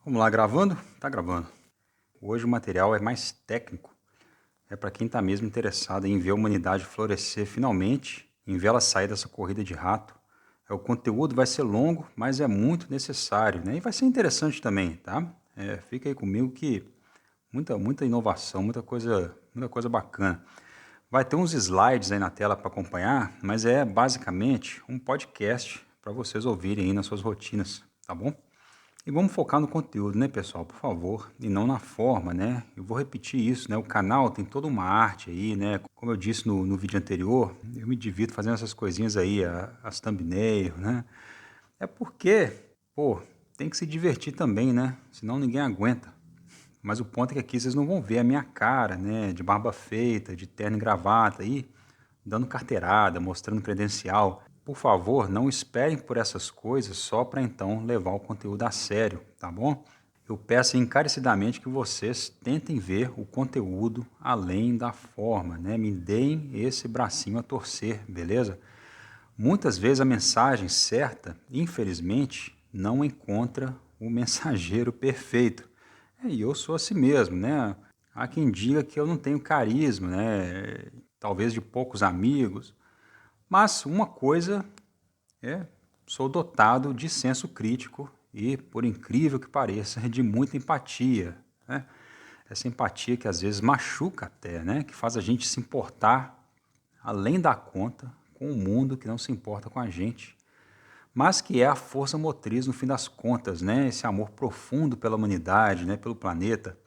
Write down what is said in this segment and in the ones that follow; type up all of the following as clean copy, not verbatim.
Vamos lá, gravando? Tá gravando. Hoje o material é mais técnico. É para quem está mesmo interessado em ver a humanidade florescer finalmente, em vê-la sair dessa corrida de rato. O conteúdo vai ser longo, mas é muito necessário, né? E vai ser interessante também, tá? Fica aí comigo que muita inovação, muita coisa bacana. Vai ter uns slides aí na tela para acompanhar, mas é basicamente um podcast para vocês ouvirem aí nas suas rotinas, tá bom? E vamos focar no conteúdo, né, pessoal? Por favor, e não na forma, né? Eu vou repetir isso, né? O canal tem toda uma arte aí, né? Como eu disse no vídeo anterior, eu me divirto fazendo essas coisinhas aí, as thumbnails, né? É porque, pô, tem que se divertir também, né? Senão ninguém aguenta. Mas o ponto é que aqui vocês não vão ver a minha cara, né? De barba feita, de terno e gravata aí, dando carteirada, mostrando credencial. Por favor, não esperem por essas coisas só para então levar o conteúdo a sério, tá bom? Eu peço encarecidamente que vocês tentem ver o conteúdo além da forma, né? Me deem esse bracinho a torcer, beleza? Muitas vezes a mensagem certa, infelizmente, não encontra o mensageiro perfeito. E eu sou assim mesmo, né? Há quem diga que eu não tenho carisma, né? Talvez de poucos amigos, mas uma coisa é, sou dotado de senso crítico e, por incrível que pareça, de muita empatia, né? Essa empatia que às vezes machuca até, né? Que faz a gente se importar além da conta com o mundo que não se importa com a gente, mas que é a força motriz no fim das contas, né? Esse amor profundo pela humanidade, né? Pelo planeta.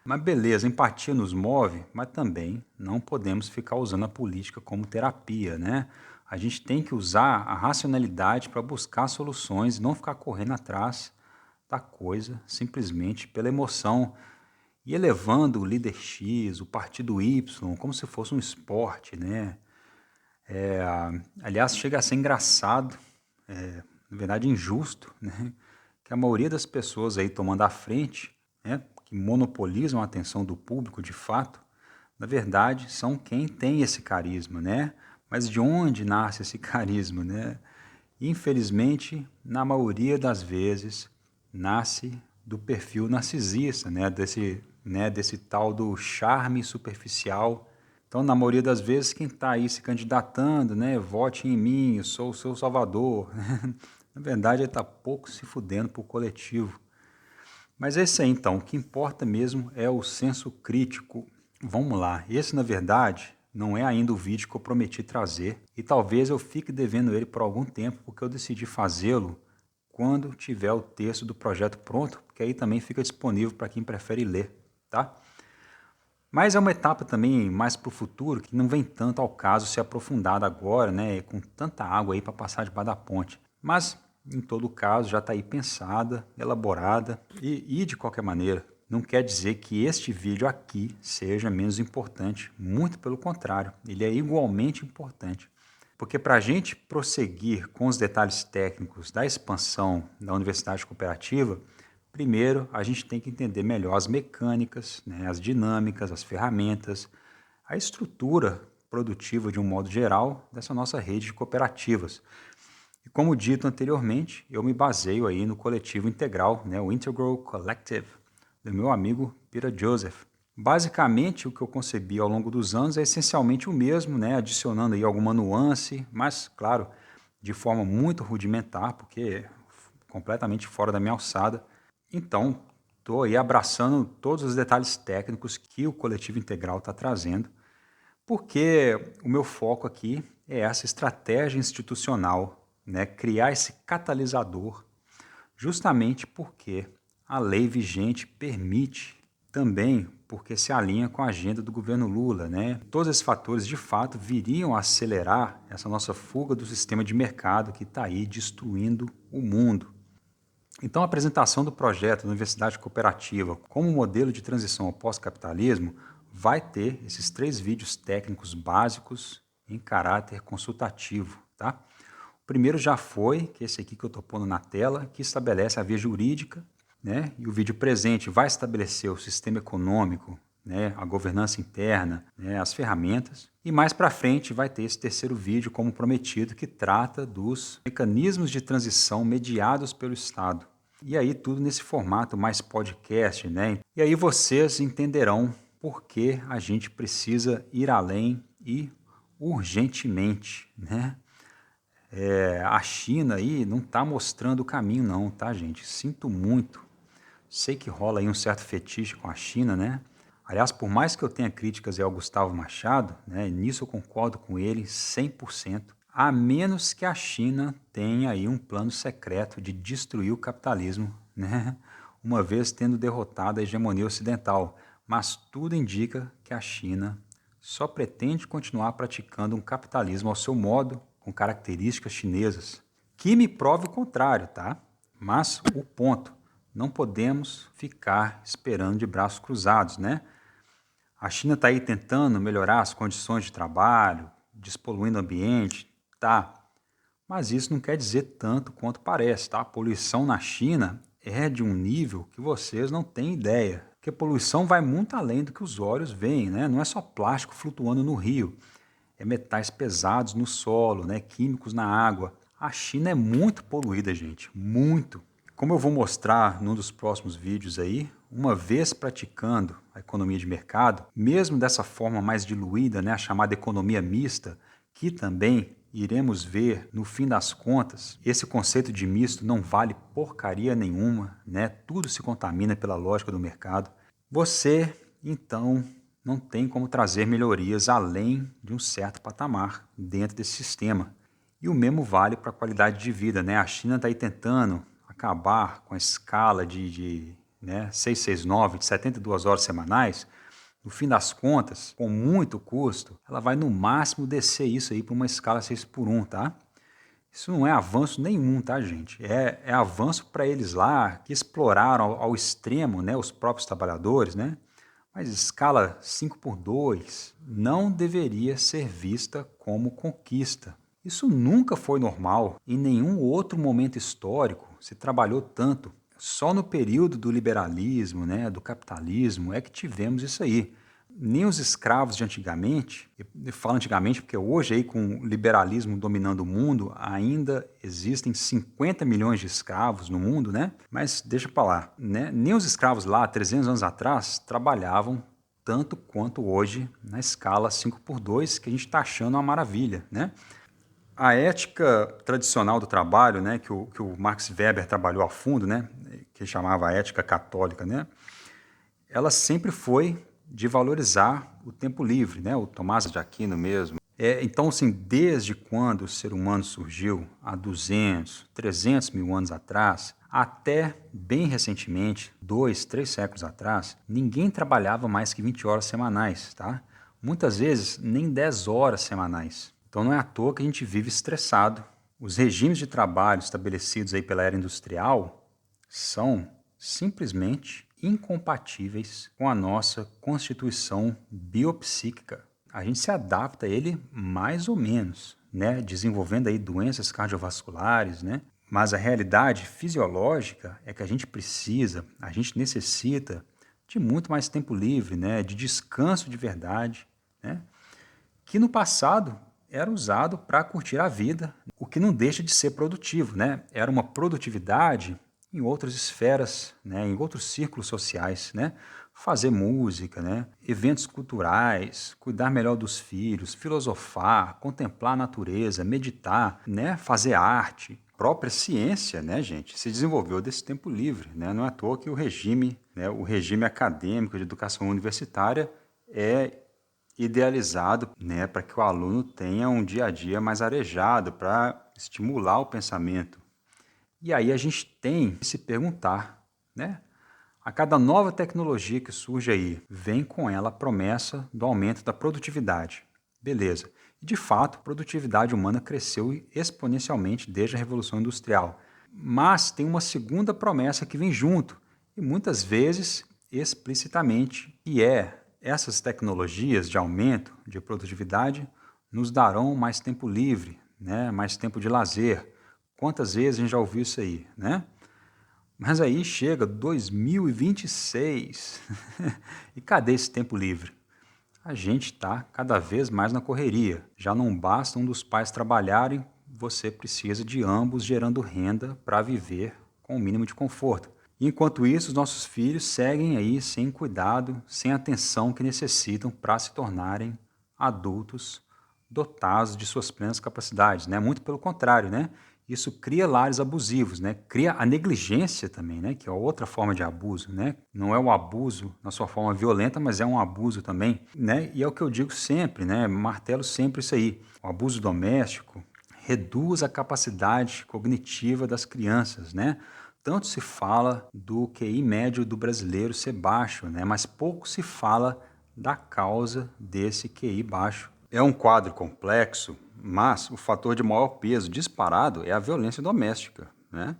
Mas beleza, empatia nos move, mas também não podemos ficar usando a política como terapia, né? A gente tem que usar a racionalidade para buscar soluções e não ficar correndo atrás da coisa simplesmente pela emoção e elevando o líder X, o partido Y, como se fosse um esporte, né? Aliás, chega a ser engraçado, na verdade injusto, né? Que a maioria das pessoas aí tomando a frente, né, que monopolizam a atenção do público de fato, na verdade são quem tem esse carisma, né? Mas de onde nasce esse carisma, né? Infelizmente, na maioria das vezes, nasce do perfil narcisista, desse tal do charme superficial. Então, na maioria das vezes, quem está aí se candidatando, né, vote em mim, eu sou o seu salvador. Na verdade, ele está pouco se fudendo para o coletivo. Mas é isso aí, então. O que importa mesmo é o senso crítico. Vamos lá. Esse, na verdade, não é ainda o vídeo que eu prometi trazer. E talvez eu fique devendo ele por algum tempo, porque eu decidi fazê-lo quando tiver o texto do projeto pronto, porque aí também fica disponível para quem prefere ler, tá? Mas é uma etapa também mais para o futuro que não vem tanto ao caso ser aprofundada agora, né, com tanta água aí para passar debaixo da ponte. Mas, em todo caso, já está aí pensada, elaborada e, de qualquer maneira, não quer dizer que este vídeo aqui seja menos importante. Muito pelo contrário, ele é igualmente importante. Porque para a gente prosseguir com os detalhes técnicos da expansão da Universidade Cooperativa, primeiro a gente tem que entender melhor as mecânicas, né, as dinâmicas, as ferramentas, a estrutura produtiva de um modo geral dessa nossa rede de cooperativas. E como dito anteriormente, eu me baseio aí no coletivo integral, né, o Integral Collective, do meu amigo Peter Joseph. Basicamente, o que eu concebi ao longo dos anos é essencialmente o mesmo, né? Adicionando aí alguma nuance, mas, claro, de forma muito rudimentar, porque é completamente fora da minha alçada. Então, estou aí abraçando todos os detalhes técnicos que o coletivo integral está trazendo, porque o meu foco aqui é essa estratégia institucional, né? Criar esse catalisador, justamente porque a lei vigente permite, também porque se alinha com a agenda do governo Lula, né? Todos esses fatores, de fato, viriam a acelerar essa nossa fuga do sistema de mercado que está aí destruindo o mundo. Então, a apresentação do projeto da Universidade Cooperativa como modelo de transição ao pós-capitalismo vai ter esses 3 vídeos técnicos básicos em caráter consultativo, tá? O primeiro já foi, que é esse aqui que eu estou pondo na tela, que estabelece a via jurídica, né? E o vídeo presente vai estabelecer o sistema econômico, né? A governança interna, né? As ferramentas. E mais para frente vai ter esse terceiro vídeo, como prometido, que trata dos mecanismos de transição mediados pelo Estado. E aí tudo nesse formato mais podcast, né? E aí vocês entenderão por que a gente precisa ir além e urgentemente, né? A China aí não está mostrando o caminho não, tá, gente? Sinto muito. Sei que rola aí um certo fetiche com a China, né? Aliás, por mais que eu tenha críticas aí ao Gustavo Machado, né, nisso eu concordo com ele 100%, a menos que a China tenha aí um plano secreto de destruir o capitalismo, né? Uma vez tendo derrotado a hegemonia ocidental. Mas tudo indica que a China só pretende continuar praticando um capitalismo ao seu modo, com características chinesas. Que me prove o contrário, tá? Mas o ponto, não podemos ficar esperando de braços cruzados, né? A China está aí tentando melhorar as condições de trabalho, despoluindo o ambiente, tá? Mas isso não quer dizer tanto quanto parece, tá? A poluição na China é de um nível que vocês não têm ideia. Porque a poluição vai muito além do que os olhos veem, né? Não é só plástico flutuando no rio, é metais pesados no solo, né? Químicos na água. A China é muito poluída, gente, muito. Como eu vou mostrar num dos próximos vídeos aí, uma vez praticando a economia de mercado, mesmo dessa forma mais diluída, né, a chamada economia mista, que também iremos ver no fim das contas, esse conceito de misto não vale porcaria nenhuma, né? Tudo se contamina pela lógica do mercado. Você, então, não tem como trazer melhorias além de um certo patamar dentro desse sistema. E o mesmo vale para a qualidade de vida, né? A China está aí tentando acabar com a escala de 669, de 72 horas semanais. No fim das contas, com muito custo, ela vai no máximo descer isso aí para uma escala 6 por 1, tá? Isso não é avanço nenhum, tá, gente? É avanço para eles lá que exploraram ao extremo, né, os próprios trabalhadores, né? Mas escala 5 por 2 não deveria ser vista como conquista. Isso nunca foi normal. Em nenhum outro momento histórico se trabalhou tanto. Só no período do liberalismo, né, do capitalismo, é que tivemos isso aí. Nem os escravos de antigamente, eu falo antigamente porque hoje aí com o liberalismo dominando o mundo, ainda existem 50 milhões de escravos no mundo, né? Mas deixa para lá, né? Nem os escravos lá, 300 anos atrás, trabalhavam tanto quanto hoje na escala 5 por 2, que a gente está achando uma maravilha, né? A ética tradicional do trabalho, né, que o Max Weber trabalhou a fundo, né, que chamava a ética católica, né, ela sempre foi de valorizar o tempo livre, né? O Tomás de Aquino mesmo. Então, assim, desde quando o ser humano surgiu, há 200, 300 mil anos atrás, até bem recentemente, 2, 3 séculos atrás, ninguém trabalhava mais que 20 horas semanais, tá? Muitas vezes nem 10 horas semanais. Então não é à toa que a gente vive estressado. Os regimes de trabalho estabelecidos aí pela era industrial são simplesmente incompatíveis com a nossa constituição biopsíquica. A gente se adapta a ele mais ou menos, né? Desenvolvendo aí doenças cardiovasculares, né? Mas a realidade fisiológica é que a gente necessita de muito mais tempo livre, né? De descanso de verdade, né? Que no passado era usado para curtir a vida, o que não deixa de ser produtivo, né? Era uma produtividade em outras esferas, né? Em outros círculos sociais, né? Fazer música, né? Eventos culturais, cuidar melhor dos filhos, filosofar, contemplar a natureza, meditar, né? Fazer arte. A própria ciência, né, gente, se desenvolveu desse tempo livre, né? Não é à toa que o regime acadêmico de educação universitária é idealizado, né, para que o aluno tenha um dia a dia mais arejado, para estimular o pensamento. E aí a gente tem que se perguntar, né? A cada nova tecnologia que surge aí, vem com ela a promessa do aumento da produtividade. Beleza. E de fato, a produtividade humana cresceu exponencialmente desde a Revolução Industrial. Mas tem uma segunda promessa que vem junto, e muitas vezes explicitamente, e essas tecnologias de aumento de produtividade nos darão mais tempo livre, né? Mais tempo de lazer. Quantas vezes a gente já ouviu isso aí, né? Mas aí chega 2026 e cadê esse tempo livre? A gente está cada vez mais na correria. Já não basta um dos pais trabalharem, você precisa de ambos gerando renda para viver com o mínimo de conforto. Enquanto isso, os nossos filhos seguem aí sem cuidado, sem atenção que necessitam para se tornarem adultos dotados de suas plenas capacidades, né? Muito pelo contrário, né? Isso cria lares abusivos, né? Cria a negligência também, né? Que é outra forma de abuso, né? Não é o abuso na sua forma violenta, mas é um abuso também, né? E é o que eu digo sempre, né? Martelo sempre isso aí. O abuso doméstico reduz a capacidade cognitiva das crianças, né? Tanto se fala do QI médio do brasileiro ser baixo, né? Mas pouco se fala da causa desse QI baixo. É um quadro complexo, mas o fator de maior peso disparado é a violência doméstica, né?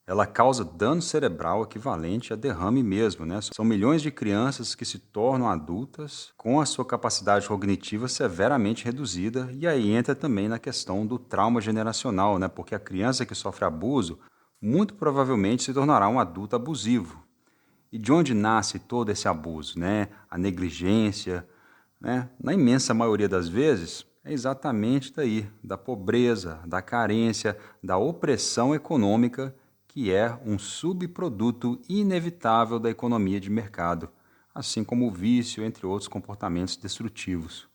Ela causa dano cerebral equivalente a derrame mesmo, né? São milhões de crianças que se tornam adultas com a sua capacidade cognitiva severamente reduzida, e aí entra também na questão do trauma generacional, né? Porque a criança que sofre abuso muito provavelmente se tornará um adulto abusivo. E de onde nasce todo esse abuso, né? A negligência, né? Na imensa maioria das vezes, é exatamente daí, da pobreza, da carência, da opressão econômica, que é um subproduto inevitável da economia de mercado, assim como o vício, entre outros comportamentos destrutivos.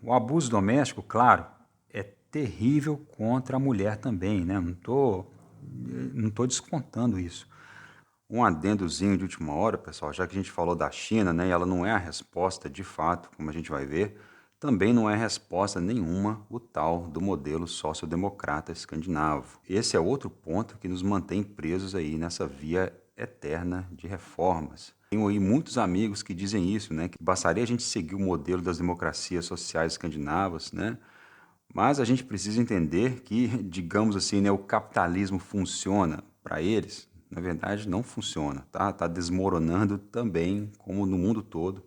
O abuso doméstico, claro, é terrível contra a mulher também, né? Não tô descontando isso. Um adendozinho de última hora, pessoal, já que a gente falou da China, né, e ela não é a resposta de fato, como a gente vai ver, também não é resposta nenhuma o tal do modelo sociodemocrata escandinavo. Esse é outro ponto que nos mantém presos aí nessa via eterna de reformas. Tenho aí muitos amigos que dizem isso, né, que bastaria a gente seguir o modelo das democracias sociais escandinavas, né, mas a gente precisa entender que, digamos assim, né, o capitalismo funciona para eles. Na verdade, não funciona, tá? Está desmoronando também, como no mundo todo.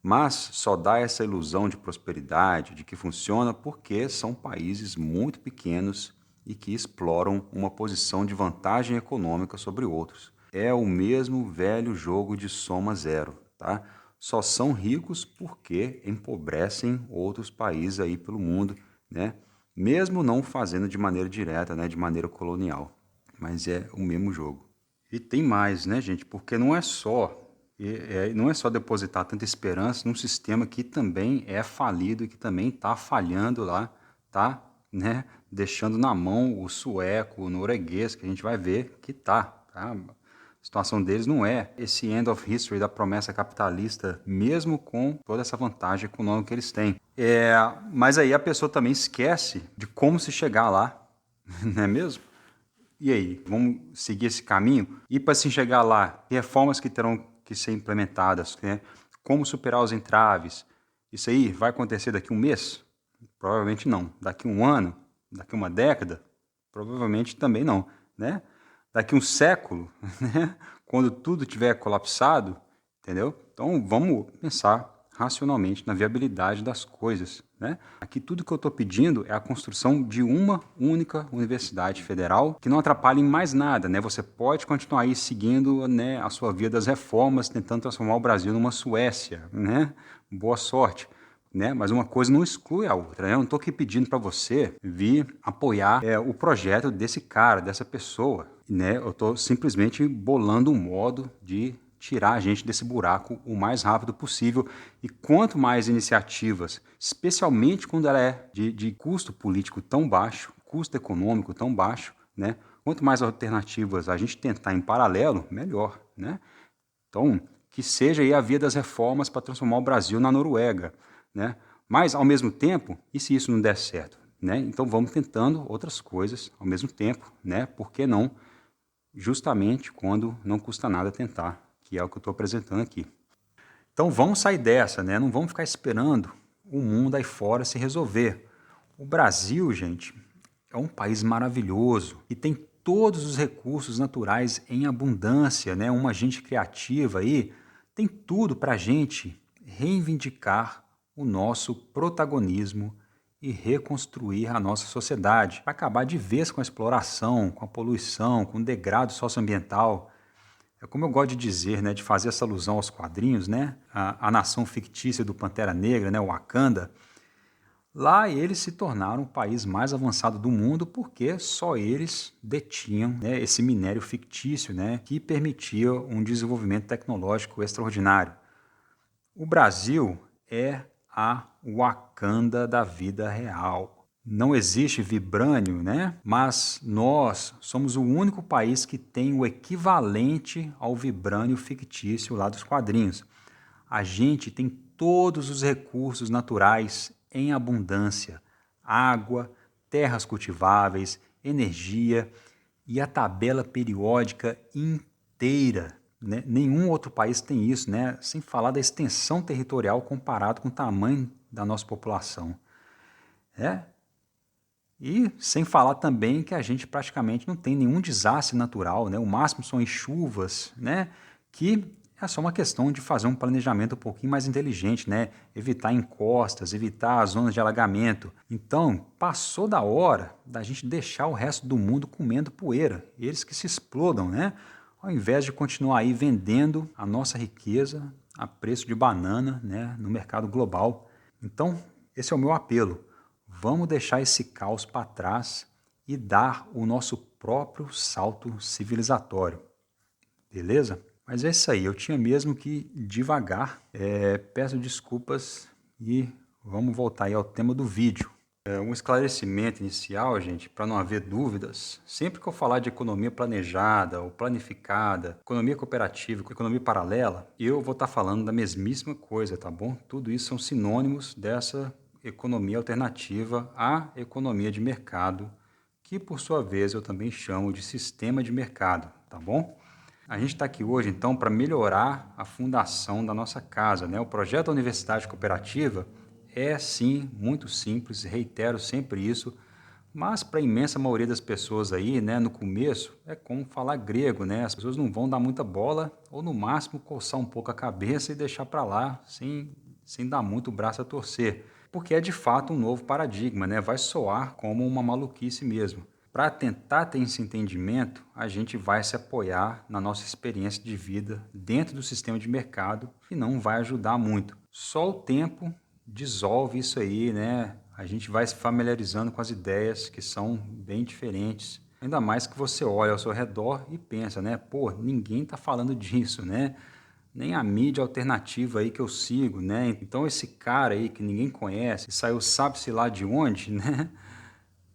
Mas só dá essa ilusão de prosperidade, de que funciona, porque são países muito pequenos e que exploram uma posição de vantagem econômica sobre outros. É o mesmo velho jogo de soma zero, tá? Só são ricos porque empobrecem outros países aí pelo mundo, né? Mesmo não fazendo de maneira direta, né? De maneira colonial. Mas é o mesmo jogo. E tem mais, né, gente? Porque não é só depositar tanta esperança num sistema que também é falido e que também está falhando lá, tá, né, deixando na mão o sueco, o norueguês, que a gente vai ver que tá. A situação deles não é esse end of history da promessa capitalista, mesmo com toda essa vantagem econômica que eles têm. Mas aí a pessoa também esquece de como se chegar lá, não é mesmo? E aí, vamos seguir esse caminho? E para se chegar lá, reformas que terão que ser implementadas, né? Como superar os entraves? Isso aí vai acontecer daqui a um mês? Provavelmente não. Daqui a um ano? Daqui a uma década? Provavelmente também não, né? Daqui a um século, né? Quando tudo tiver colapsado, entendeu? Então vamos pensar racionalmente na viabilidade das coisas, né? Aqui tudo que eu estou pedindo é a construção de uma única universidade federal que não atrapalhe em mais nada, né? Você pode continuar aí seguindo, né, a sua via das reformas, tentando transformar o Brasil numa Suécia, né? Boa sorte. Né? Mas uma coisa não exclui a outra. Né? Eu não estou aqui pedindo para você vir apoiar o projeto desse cara, dessa pessoa. Né? Eu estou simplesmente bolando um modo de tirar a gente desse buraco o mais rápido possível. E quanto mais iniciativas, especialmente quando ela é de custo político tão baixo, custo econômico tão baixo, né? Quanto mais alternativas a gente tentar em paralelo, melhor. Né? Então, que seja aí a via das reformas para transformar o Brasil na Noruega, né? Mas, ao mesmo tempo, e se isso não der certo? Né? Então, vamos tentando outras coisas ao mesmo tempo, né? Por que não? Justamente quando não custa nada tentar, que é o que eu estou apresentando aqui. Então, vamos sair dessa, né? Não vamos ficar esperando o mundo aí fora se resolver. O Brasil, gente, é um país maravilhoso e tem todos os recursos naturais em abundância, né? Uma gente criativa aí tem tudo para a gente reivindicar o nosso protagonismo e reconstruir a nossa sociedade, para acabar de vez com a exploração, com a poluição, com o degredo socioambiental. É como eu gosto de dizer, né, de fazer essa alusão aos quadrinhos, né? A nação fictícia do Pantera Negra, né, o Wakanda. Lá eles se tornaram o país mais avançado do mundo porque só eles detinham, né, esse minério fictício, né, que permitia um desenvolvimento tecnológico extraordinário. O Brasil é a Wakanda da vida real. Não existe vibrânio, né? Mas nós somos o único país que tem o equivalente ao vibrânio fictício lá dos quadrinhos. A gente tem todos os recursos naturais em abundância: água, terras cultiváveis, energia e a tabela periódica inteira, né? Nenhum outro país tem isso, né? Sem falar da extensão territorial comparado com o tamanho da nossa população. É? E sem falar também que a gente praticamente não tem nenhum desastre natural, né? O máximo são as chuvas, né? Que é só uma questão de fazer um planejamento um pouquinho mais inteligente, né? Evitar encostas, evitar as zonas de alagamento. Então, passou da hora da gente deixar o resto do mundo comendo poeira. Eles que se explodam, né? Ao invés de continuar aí vendendo a nossa riqueza a preço de banana, né? No mercado global. Então, esse é o meu apelo. Vamos deixar esse caos para trás e dar o nosso próprio salto civilizatório, beleza? Mas é isso aí, eu tinha mesmo que devagar. Peço desculpas e vamos voltar aí ao tema do vídeo. Um esclarecimento inicial, gente, para não haver dúvidas. Sempre que eu falar de economia planejada ou planificada, economia cooperativa, economia paralela, eu vou estar falando da mesmíssima coisa, tá bom? Tudo isso são sinônimos dessa economia alternativa à economia de mercado, que por sua vez eu também chamo de sistema de mercado, tá bom? A gente está aqui hoje, então, para melhorar a fundação da nossa casa, né? O projeto da Universidade Cooperativa é, sim, muito simples, reitero sempre isso, mas para a imensa maioria das pessoas aí, né, no começo, é como falar grego, né? As pessoas não vão dar muita bola, ou no máximo coçar um pouco a cabeça e deixar para lá, sem dar muito o braço a torcer. Porque é de fato um novo paradigma, né? Vai soar como uma maluquice mesmo. Para tentar ter esse entendimento, a gente vai se apoiar na nossa experiência de vida dentro do sistema de mercado e não vai ajudar muito. Só o tempo dissolve isso aí, né? A gente vai se familiarizando com as ideias que são bem diferentes. Ainda mais que você olha ao seu redor e pensa, né? Pô, ninguém está falando disso, né? Nem a mídia alternativa aí que eu sigo, né? Então esse cara aí que ninguém conhece, saiu sabe-se lá de onde, né?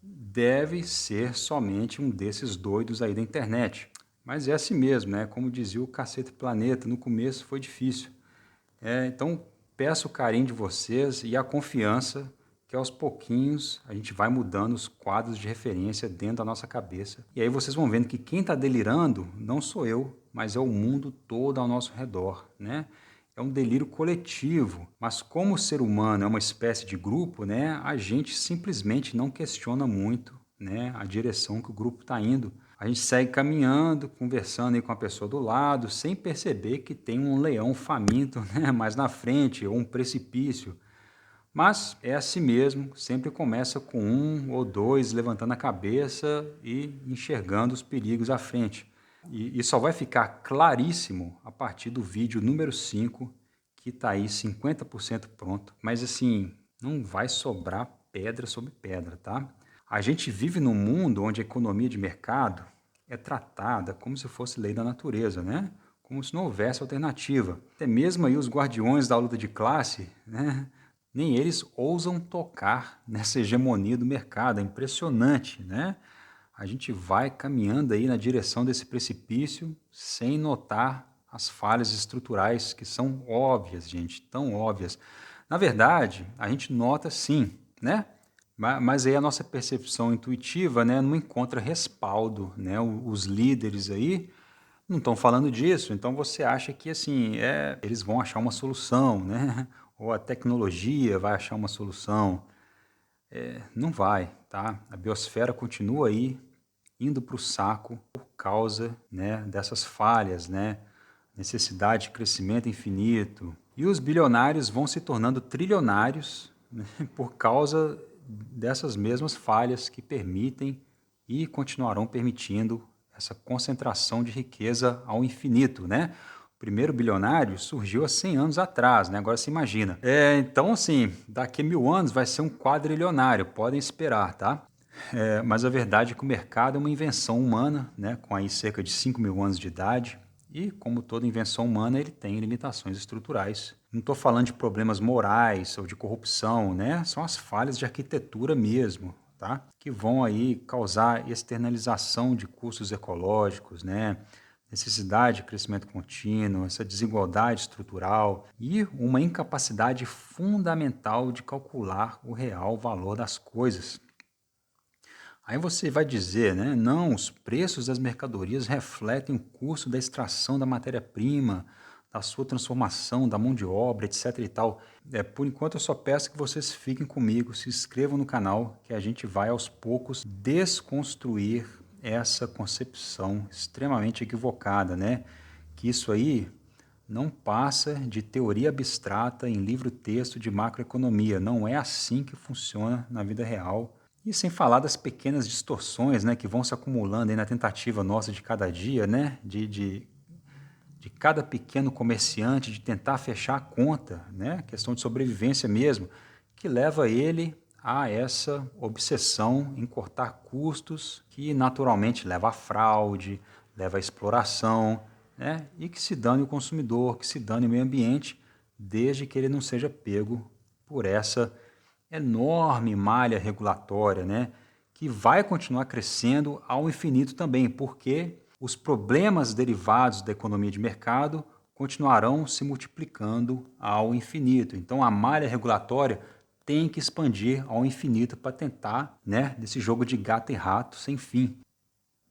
Deve ser somente um desses doidos aí da internet. Mas é assim mesmo, né? Como dizia o Cacete Planeta, no começo foi difícil. Então, peço o carinho de vocês e a confiança que aos pouquinhos a gente vai mudando os quadros de referência dentro da nossa cabeça. E aí vocês vão vendo que quem está delirando não sou eu, mas é o mundo todo ao nosso redor, né? É um delírio coletivo, mas como o ser humano é uma espécie de grupo, né, a gente simplesmente não questiona muito, né, a direção que o grupo está indo. A gente segue caminhando, conversando aí com a pessoa do lado, sem perceber que tem um leão faminto, né, mais na frente, ou um precipício. Mas é assim mesmo, sempre começa com um ou dois levantando a cabeça e enxergando os perigos à frente. E só vai ficar claríssimo a partir do vídeo número 5, que está aí 50% pronto. Mas assim, não vai sobrar pedra sobre pedra, tá? A gente vive num mundo onde a economia de mercado é tratada como se fosse lei da natureza, né? Como se não houvesse alternativa. Até mesmo aí os guardiões da luta de classe, né? Nem eles ousam tocar nessa hegemonia do mercado. É impressionante, né? A gente vai caminhando aí na direção desse precipício sem notar as falhas estruturais que são óbvias, gente, tão óbvias. Na verdade, a gente nota sim, né? Mas aí a nossa percepção intuitiva, né, não encontra respaldo, né? Os líderes aí não estão falando disso, então você acha que assim, eles vão achar uma solução, né? Ou a tecnologia vai achar uma solução. Não vai, tá? A biosfera continua aí indo para o saco por causa, né, dessas falhas, né? Necessidade de crescimento infinito. E os bilionários vão se tornando trilionários, né, por causa dessas mesmas falhas que permitem e continuarão permitindo essa concentração de riqueza ao infinito, né? primeiro bilionário surgiu há 100 anos atrás, né? Agora você imagina. Então, assim, daqui a 1000 anos vai ser um quadrilionário, podem esperar, tá? Mas a verdade é que o mercado é uma invenção humana, né? Com aí cerca de 5.000 anos de idade. E, como toda invenção humana, ele tem limitações estruturais. Não estou falando de problemas morais ou de corrupção, né? São as falhas de arquitetura mesmo, tá? Que vão aí causar externalização de custos ecológicos, né? Necessidade de crescimento contínuo, essa desigualdade estrutural e uma incapacidade fundamental de calcular o real valor das coisas. Aí você vai dizer, né? Não, os preços das mercadorias refletem o custo da extração da matéria-prima, da sua transformação, da mão de obra, etc e tal. Por enquanto eu só peço que vocês fiquem comigo, se inscrevam no canal, que a gente vai aos poucos desconstruir essa concepção extremamente equivocada, né? Que isso aí não passa de teoria abstrata em livro-texto de macroeconomia. Não é assim que funciona na vida real. E sem falar das pequenas distorções, né, que vão se acumulando aí na tentativa nossa de cada dia, né, de cada pequeno comerciante de tentar fechar a conta, né, questão de sobrevivência mesmo, que leva ele a essa obsessão em cortar custos, que naturalmente leva à fraude, leva à exploração, né, e que se dane o consumidor, que se dane o meio ambiente, desde que ele não seja pego por essa enorme malha regulatória, né, que vai continuar crescendo ao infinito também, porque os problemas derivados da economia de mercado continuarão se multiplicando ao infinito. Então a malha regulatória tem que expandir ao infinito para tentar, né, desse jogo de gato e rato sem fim.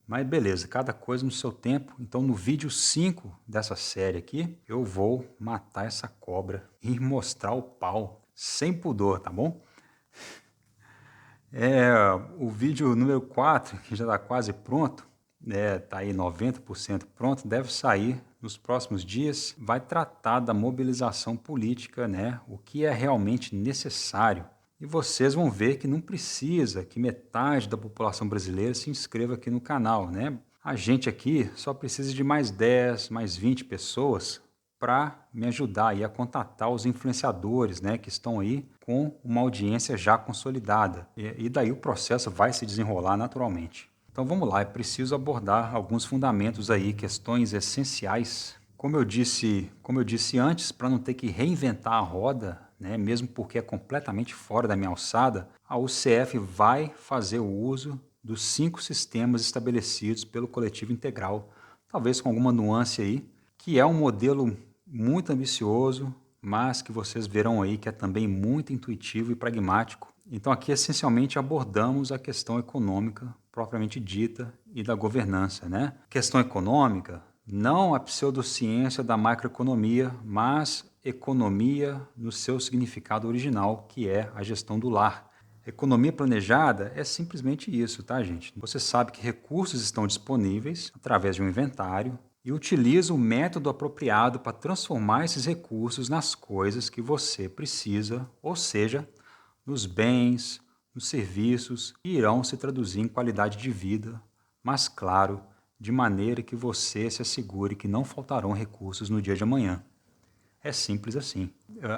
Mas beleza, cada coisa no seu tempo. Então no vídeo 5 dessa série aqui, eu vou matar essa cobra e mostrar o pau, sem pudor, tá bom? O vídeo número 4, que já está quase pronto, está aí 90% pronto, deve sair nos próximos dias. Vai tratar da mobilização política, né? O que é realmente necessário. E vocês vão ver que não precisa que metade da população brasileira se inscreva aqui no canal, né? A gente aqui só precisa de mais 10, mais 20 pessoas para me ajudar aí a contatar os influenciadores, né, que estão aí com uma audiência já consolidada. E daí o processo vai se desenrolar naturalmente. Então vamos lá, é preciso abordar alguns fundamentos aí, questões essenciais. Como eu disse antes, para não ter que reinventar a roda, né, mesmo porque é completamente fora da minha alçada, a UCF vai fazer o uso dos 5 sistemas estabelecidos pelo coletivo integral, talvez com alguma nuance aí, que é um modelo muito ambicioso, mas que vocês verão aí que é também muito intuitivo e pragmático. Então aqui essencialmente abordamos a questão econômica propriamente dita e da governança, né? Questão econômica, não a pseudociência da macroeconomia, mas economia no seu significado original, que é a gestão do lar. Economia planejada é simplesmente isso, tá, gente? Você sabe que recursos estão disponíveis através de um inventário, e utiliza o método apropriado para transformar esses recursos nas coisas que você precisa, ou seja, nos bens, nos serviços, que irão se traduzir em qualidade de vida, mas claro, de maneira que você se assegure que não faltarão recursos no dia de amanhã. É simples assim.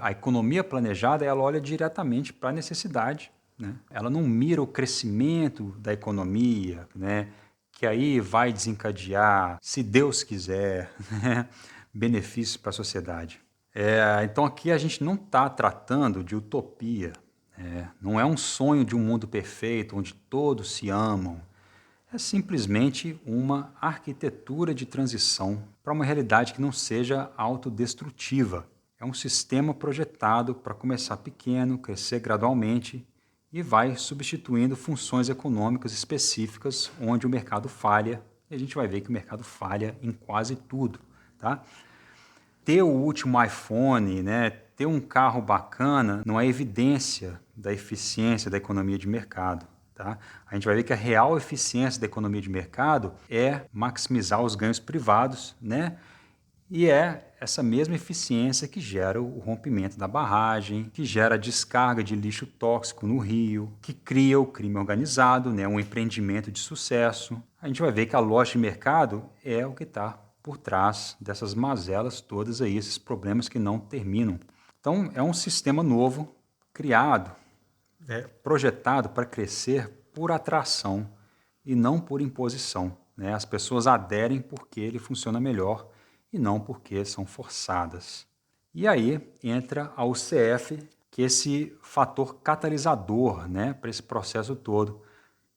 A economia planejada, ela olha diretamente para a necessidade, né? Ela não mira o crescimento da economia, né? Que aí vai desencadear, se Deus quiser, né, benefícios para a sociedade. Então aqui a gente não está tratando de utopia, não é um sonho de um mundo perfeito onde todos se amam. É simplesmente uma arquitetura de transição para uma realidade que não seja autodestrutiva. É um sistema projetado para começar pequeno, crescer gradualmente e vai substituindo funções econômicas específicas onde o mercado falha, e a gente vai ver que o mercado falha em quase tudo, tá? Ter o último iPhone, né, ter um carro bacana não é evidência da eficiência da economia de mercado, tá? A gente vai ver que a real eficiência da economia de mercado é maximizar os ganhos privados, né? E é essa mesma eficiência que gera o rompimento da barragem, que gera a descarga de lixo tóxico no rio, que cria o crime organizado, né, um empreendimento de sucesso. A gente vai ver que a lógica de mercado é o que está por trás dessas mazelas todas aí, esses problemas que não terminam. Então, é um sistema novo, criado, projetado para crescer por atração e não por imposição, né? As pessoas aderem porque ele funciona melhor e não porque são forçadas. E aí entra a UCF, que é esse fator catalisador, né, para esse processo todo.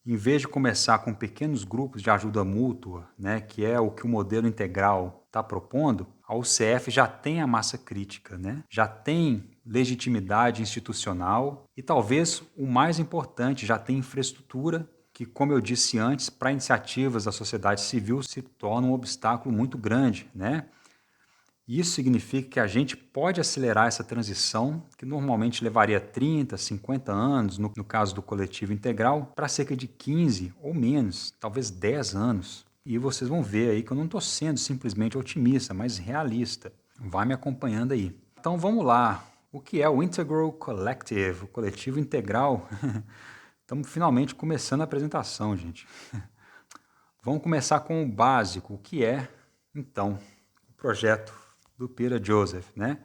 Em vez de começar com pequenos grupos de ajuda mútua, né, que é o que o modelo integral está propondo, a UCF já tem a massa crítica, né, já tem legitimidade institucional e talvez o mais importante, já tem infraestrutura que, como eu disse antes, para iniciativas da sociedade civil se torna um obstáculo muito grande, né? Isso significa que a gente pode acelerar essa transição, que normalmente levaria 30, 50 anos, no caso do coletivo integral, para cerca de 15 ou menos, talvez 10 anos. E vocês vão ver aí que eu não estou sendo simplesmente otimista, mas realista. Vai me acompanhando aí. Então vamos lá. O que é o Integral Collective, o coletivo integral? Estamos finalmente começando a apresentação, gente. Vamos começar com o básico. O que é, então, o projeto do Peter Joseph, né?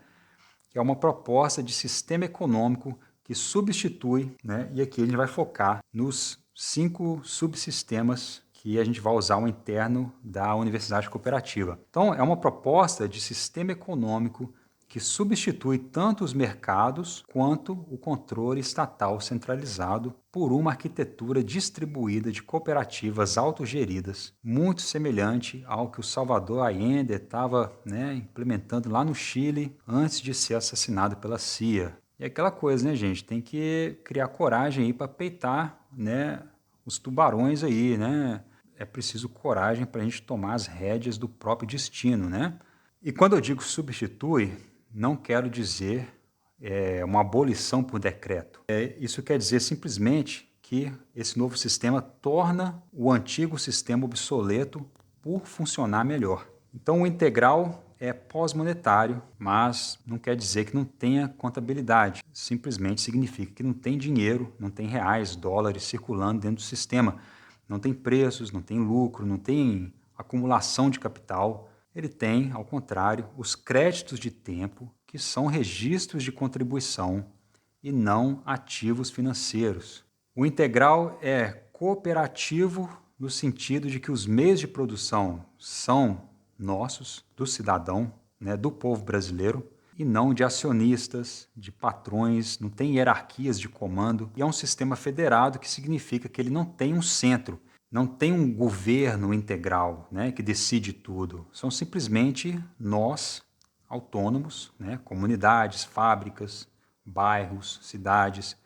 Que é uma proposta de sistema econômico que substitui, né? E aqui a gente vai focar nos 5 subsistemas que a gente vai usar o interno da Universidade Cooperativa. Então, é uma proposta de sistema econômico que substitui tanto os mercados quanto o controle estatal centralizado por uma arquitetura distribuída de cooperativas autogeridas, muito semelhante ao que o Salvador Allende estava, né, implementando lá no Chile antes de ser assassinado pela CIA. E aquela coisa, né, gente, tem que criar coragem aí para peitar, né, os tubarões aí, né? É preciso coragem para a gente tomar as rédeas do próprio destino, né? E quando eu digo substitui, não quero dizer uma abolição por decreto. Isso quer dizer simplesmente que esse novo sistema torna o antigo sistema obsoleto por funcionar melhor. Então, o integral é pós-monetário, mas não quer dizer que não tenha contabilidade. Simplesmente significa que não tem dinheiro, não tem reais, dólares circulando dentro do sistema. Não tem preços, não tem lucro, não tem acumulação de capital. Ele tem, ao contrário, os créditos de tempo, que são registros de contribuição e não ativos financeiros. O integral é cooperativo no sentido de que os meios de produção são nossos, do cidadão, né, do povo brasileiro, e não de acionistas, de patrões, não tem hierarquias de comando, e é um sistema federado que significa que ele não tem um centro, não tem um governo integral, né, que decide tudo. São simplesmente nós, autônomos, né, comunidades, fábricas, bairros, cidades,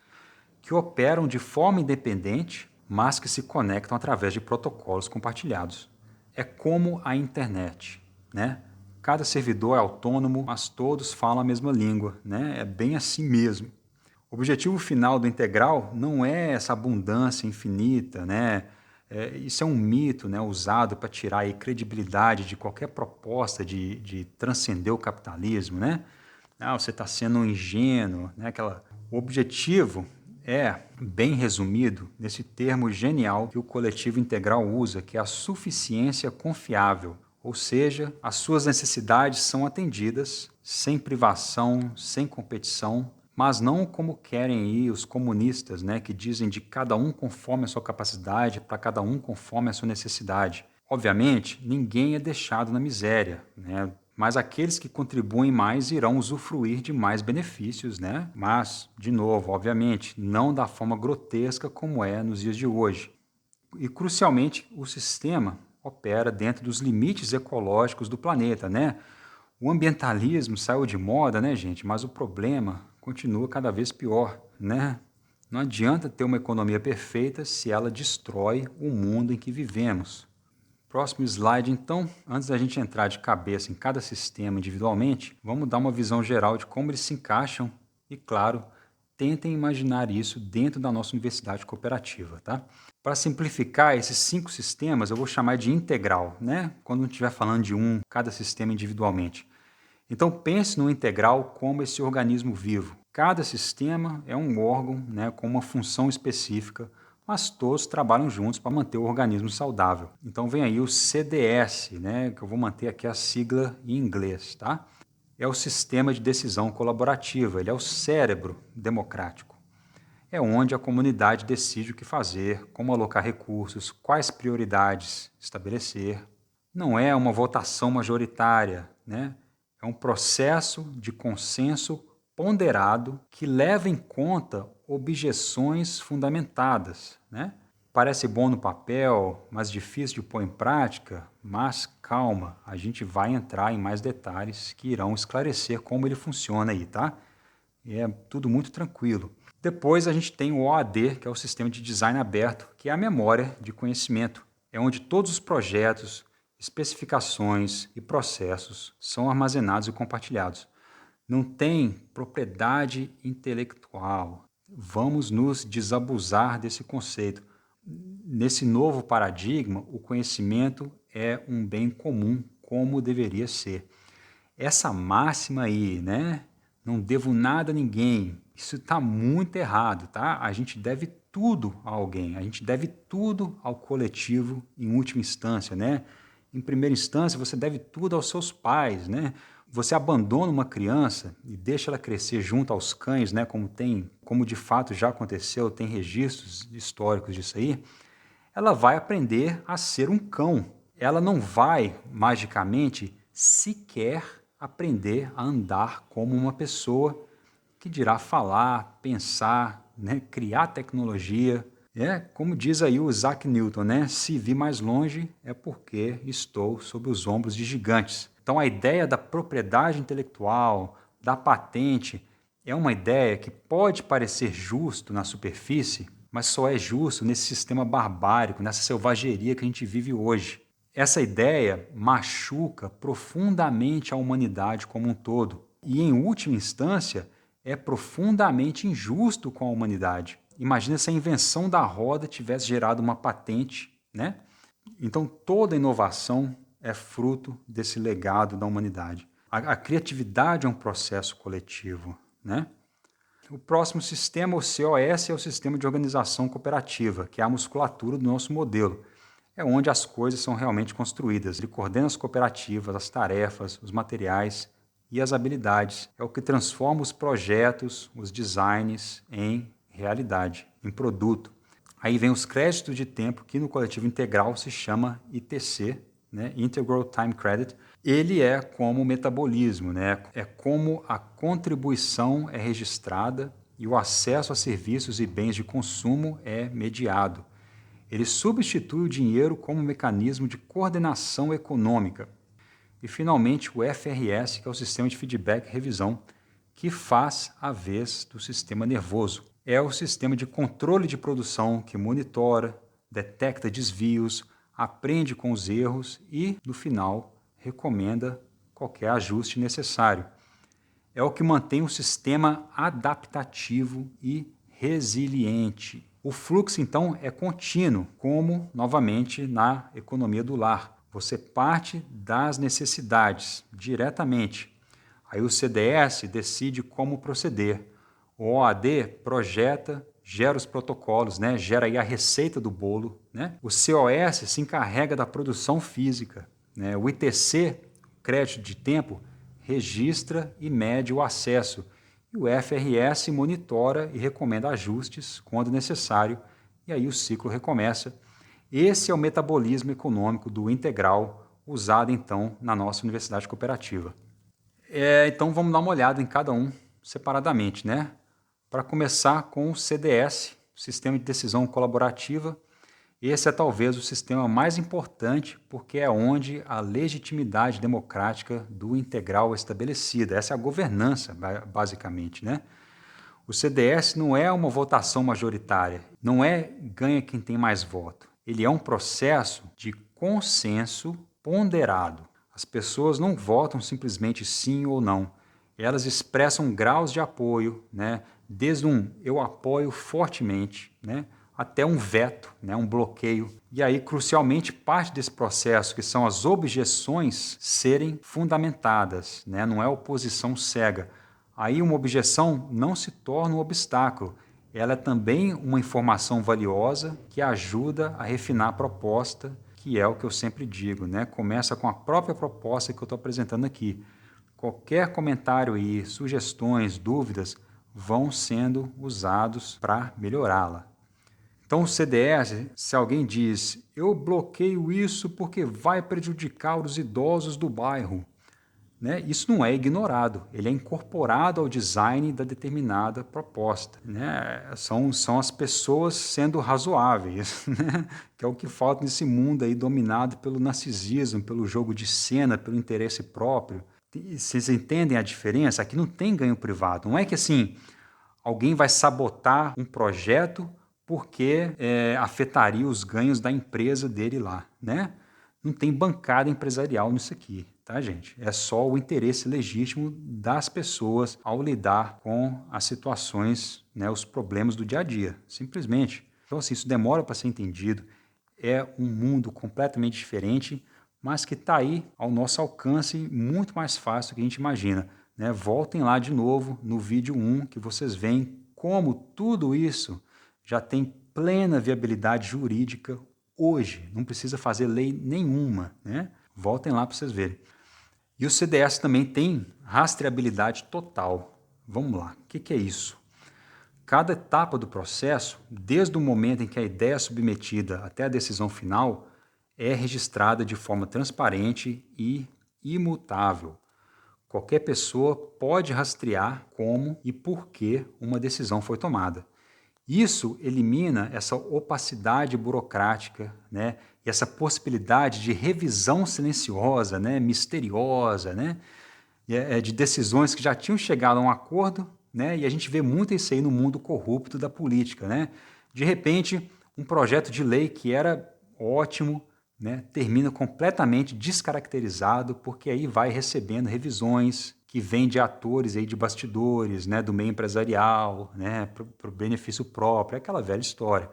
que operam de forma independente, mas que se conectam através de protocolos compartilhados. É como a internet, né? Cada servidor é autônomo, mas todos falam a mesma língua, né? É bem assim mesmo. O objetivo final do integral não é essa abundância infinita, né? Isso é um mito, né, usado para tirar aí credibilidade de qualquer proposta de transcender o capitalismo, né? Ah, você está sendo um ingênuo, né? O objetivo é, bem resumido, nesse termo genial que o coletivo integral usa, que é a suficiência confiável. Ou seja, as suas necessidades são atendidas sem privação, sem competição, mas não como querem ir os comunistas, né, que dizem de cada um conforme a sua capacidade, para cada um conforme a sua necessidade. Obviamente, ninguém é deixado na miséria, né? Mas aqueles que contribuem mais irão usufruir de mais benefícios, né? Mas, de novo, obviamente, não da forma grotesca como é nos dias de hoje. E, crucialmente, o sistema opera dentro dos limites ecológicos do planeta, né? O ambientalismo saiu de moda, né, gente? Mas o problema continua cada vez pior, né? Não adianta ter uma economia perfeita se ela destrói o mundo em que vivemos. Próximo slide, então. Antes da gente entrar de cabeça em cada sistema individualmente, vamos dar uma visão geral de como eles se encaixam e, claro, tentem imaginar isso dentro da nossa universidade cooperativa, tá? Para simplificar esses 5 sistemas, eu vou chamar de integral, né? Quando não estiver falando de cada sistema individualmente. Então pense no integral como esse organismo vivo. Cada sistema é um órgão, né, com uma função específica, mas todos trabalham juntos para manter o organismo saudável. Então vem aí o CDS, né, que eu vou manter aqui a sigla em inglês, tá? É o sistema de decisão colaborativa, ele é o cérebro democrático. É onde a comunidade decide o que fazer, como alocar recursos, quais prioridades estabelecer. Não é uma votação majoritária, né? É um processo de consenso ponderado que leva em conta objeções fundamentadas, né? Parece bom no papel, mas difícil de pôr em prática, mas calma, a gente vai entrar em mais detalhes que irão esclarecer como ele funciona aí, tá? É tudo muito tranquilo. Depois a gente tem o OAD, que é o Sistema de Design Aberto, que é a memória de conhecimento. É onde todos os projetos, especificações e processos são armazenados e compartilhados. Não tem propriedade intelectual. Vamos nos desabusar desse conceito. Nesse novo paradigma, o conhecimento é um bem comum, como deveria ser. Essa máxima aí, né? Não devo nada a ninguém. Isso está muito errado, tá? A gente deve tudo a alguém, a gente deve tudo ao coletivo em última instância, né? Em primeira instância, você deve tudo aos seus pais, né? Você abandona uma criança e deixa ela crescer junto aos cães, né? Como de fato já aconteceu, tem registros históricos disso aí. Ela vai aprender a ser um cão. Ela não vai magicamente sequer aprender a andar como uma pessoa, que dirá falar, pensar, né? Criar tecnologia. Como diz aí o Isaac Newton, né? Se vi mais longe é porque estou sob os ombros de gigantes. Então a ideia da propriedade intelectual, da patente, é uma ideia que pode parecer justo na superfície, mas só é justo nesse sistema barbárico, nessa selvageria que a gente vive hoje. Essa ideia machuca profundamente a humanidade como um todo e, em última instância, é profundamente injusto com a humanidade. Imagina se a invenção da roda tivesse gerado uma patente, né? Então, toda inovação é fruto desse legado da humanidade. A criatividade é um processo coletivo, né? O próximo sistema, o COS, é o Sistema de Organização Cooperativa, que é a musculatura do nosso modelo. É onde as coisas são realmente construídas. Ele coordena as cooperativas, as tarefas, os materiais e as habilidades. É o que transforma os projetos, os designs em realidade, em produto. Aí vem os créditos de tempo, que no coletivo integral se chama ITC, né? Integral Time Credit. Ele é como o metabolismo, né? É como a contribuição é registrada e o acesso a serviços e bens de consumo é mediado. Ele substitui o dinheiro como mecanismo de coordenação econômica. E, finalmente, o FRS, que é o Sistema de Feedback e Revisão, que faz a vez do sistema nervoso. É o sistema de controle de produção que monitora, detecta desvios, aprende com os erros e, no final, recomenda qualquer ajuste necessário. É o que mantém o sistema adaptativo e resiliente. O fluxo, então, é contínuo, como, novamente, na economia do lar. Você parte das necessidades diretamente. Aí o CDS decide como proceder. O OAD projeta, gera os protocolos, né? Gera aí a receita do bolo. Né? O COS se encarrega da produção física. Né? O ITC, crédito de tempo, registra e mede o acesso. E o FRS monitora e recomenda ajustes quando necessário. E aí o ciclo recomeça. Esse é o metabolismo econômico do integral, usado então na nossa universidade cooperativa. Então vamos dar uma olhada em cada um separadamente, né? Para começar com o CDS, Sistema de Decisão Colaborativa. Esse é talvez o sistema mais importante porque é onde a legitimidade democrática do integral é estabelecida. Essa é a governança, basicamente, né? O CDS não é uma votação majoritária, não é ganha quem tem mais voto. Ele é um processo de consenso ponderado. As pessoas não votam simplesmente sim ou não. Elas expressam graus de apoio, né? Desde um eu apoio fortemente, né? Até um veto, né? Um bloqueio. E aí, crucialmente, parte desse processo, que são as objeções, serem fundamentadas, né? Não é oposição cega. Aí uma objeção não se torna um obstáculo, ela é também uma informação valiosa que ajuda a refinar a proposta, que é o que eu sempre digo, né? Começa com a própria proposta que eu estou apresentando aqui. Qualquer comentário aí, sugestões, dúvidas, vão sendo usados para melhorá-la. Então, o CDS, se alguém diz, eu bloqueio isso porque vai prejudicar os idosos do bairro, né? Isso não é ignorado, ele é incorporado ao design da determinada proposta, né? São as pessoas sendo razoáveis, né? Que é o que falta nesse mundo aí dominado pelo narcisismo, pelo jogo de cena, pelo interesse próprio. Vocês entendem a diferença? Aqui não tem ganho privado, não é que assim alguém vai sabotar um projeto porque afetaria os ganhos da empresa dele lá, né? Não tem bancada empresarial nisso aqui, tá, gente? É só o interesse legítimo das pessoas ao lidar com as situações, né, os problemas do dia a dia, simplesmente. Então, assim, isso demora para ser entendido. É um mundo completamente diferente, mas que está aí ao nosso alcance muito mais fácil do que a gente imagina, né? Voltem lá de novo no vídeo 1 que vocês veem como tudo isso já tem plena viabilidade jurídica hoje, não precisa fazer lei nenhuma, né? Voltem lá para vocês verem. E o CDS também tem rastreabilidade total. Vamos lá, o que é isso? Cada etapa do processo, desde o momento em que a ideia é submetida até a decisão final, é registrada de forma transparente e imutável. Qualquer pessoa pode rastrear como e por que uma decisão foi tomada. Isso elimina essa opacidade burocrática, né? E essa possibilidade de revisão silenciosa, né? Misteriosa, né? De decisões que já tinham chegado a um acordo, né? E a gente vê muito isso aí no mundo corrupto da política, né? De repente, um projeto de lei que era ótimo, né? Termina completamente descaracterizado, porque aí vai recebendo revisões que vêm de atores aí de bastidores, né? Do meio empresarial, né? Para o benefício próprio, é aquela velha história.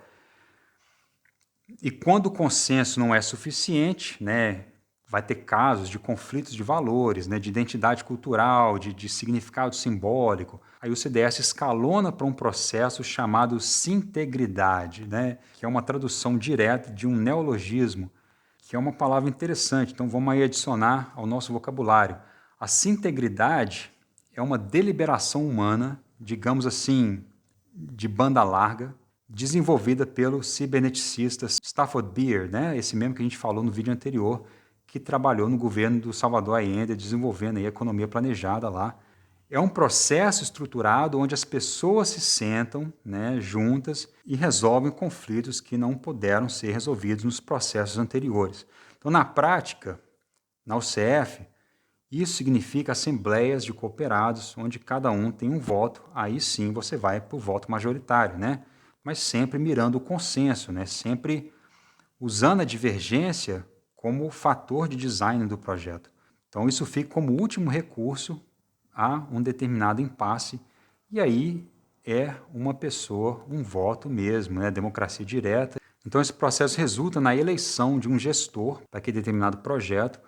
E quando o consenso não é suficiente, né, vai ter casos de conflitos de valores, né, de identidade cultural, de significado simbólico. Aí o CDS escalona para um processo chamado sintegridade, né, que é uma tradução direta de um neologismo, que é uma palavra interessante. Então vamos aí adicionar ao nosso vocabulário. A sintegridade é uma deliberação humana, digamos assim, de banda larga, desenvolvida pelo ciberneticista Stafford Beer, né? Esse mesmo que a gente falou no vídeo anterior, que trabalhou no governo do Salvador Allende, desenvolvendo aí a economia planejada lá. É um processo estruturado onde as pessoas se sentam, né, juntas e resolvem conflitos que não puderam ser resolvidos nos processos anteriores. Então, na prática, na UCF, isso significa assembleias de cooperados, onde cada um tem um voto, aí sim você vai para o voto majoritário, né? Mas sempre mirando o consenso, né? Sempre usando a divergência como fator de design do projeto. Então isso fica como último recurso a um determinado impasse, e aí é uma pessoa, um voto mesmo, né? Democracia direta. Então esse processo resulta na eleição de um gestor para aquele determinado projeto,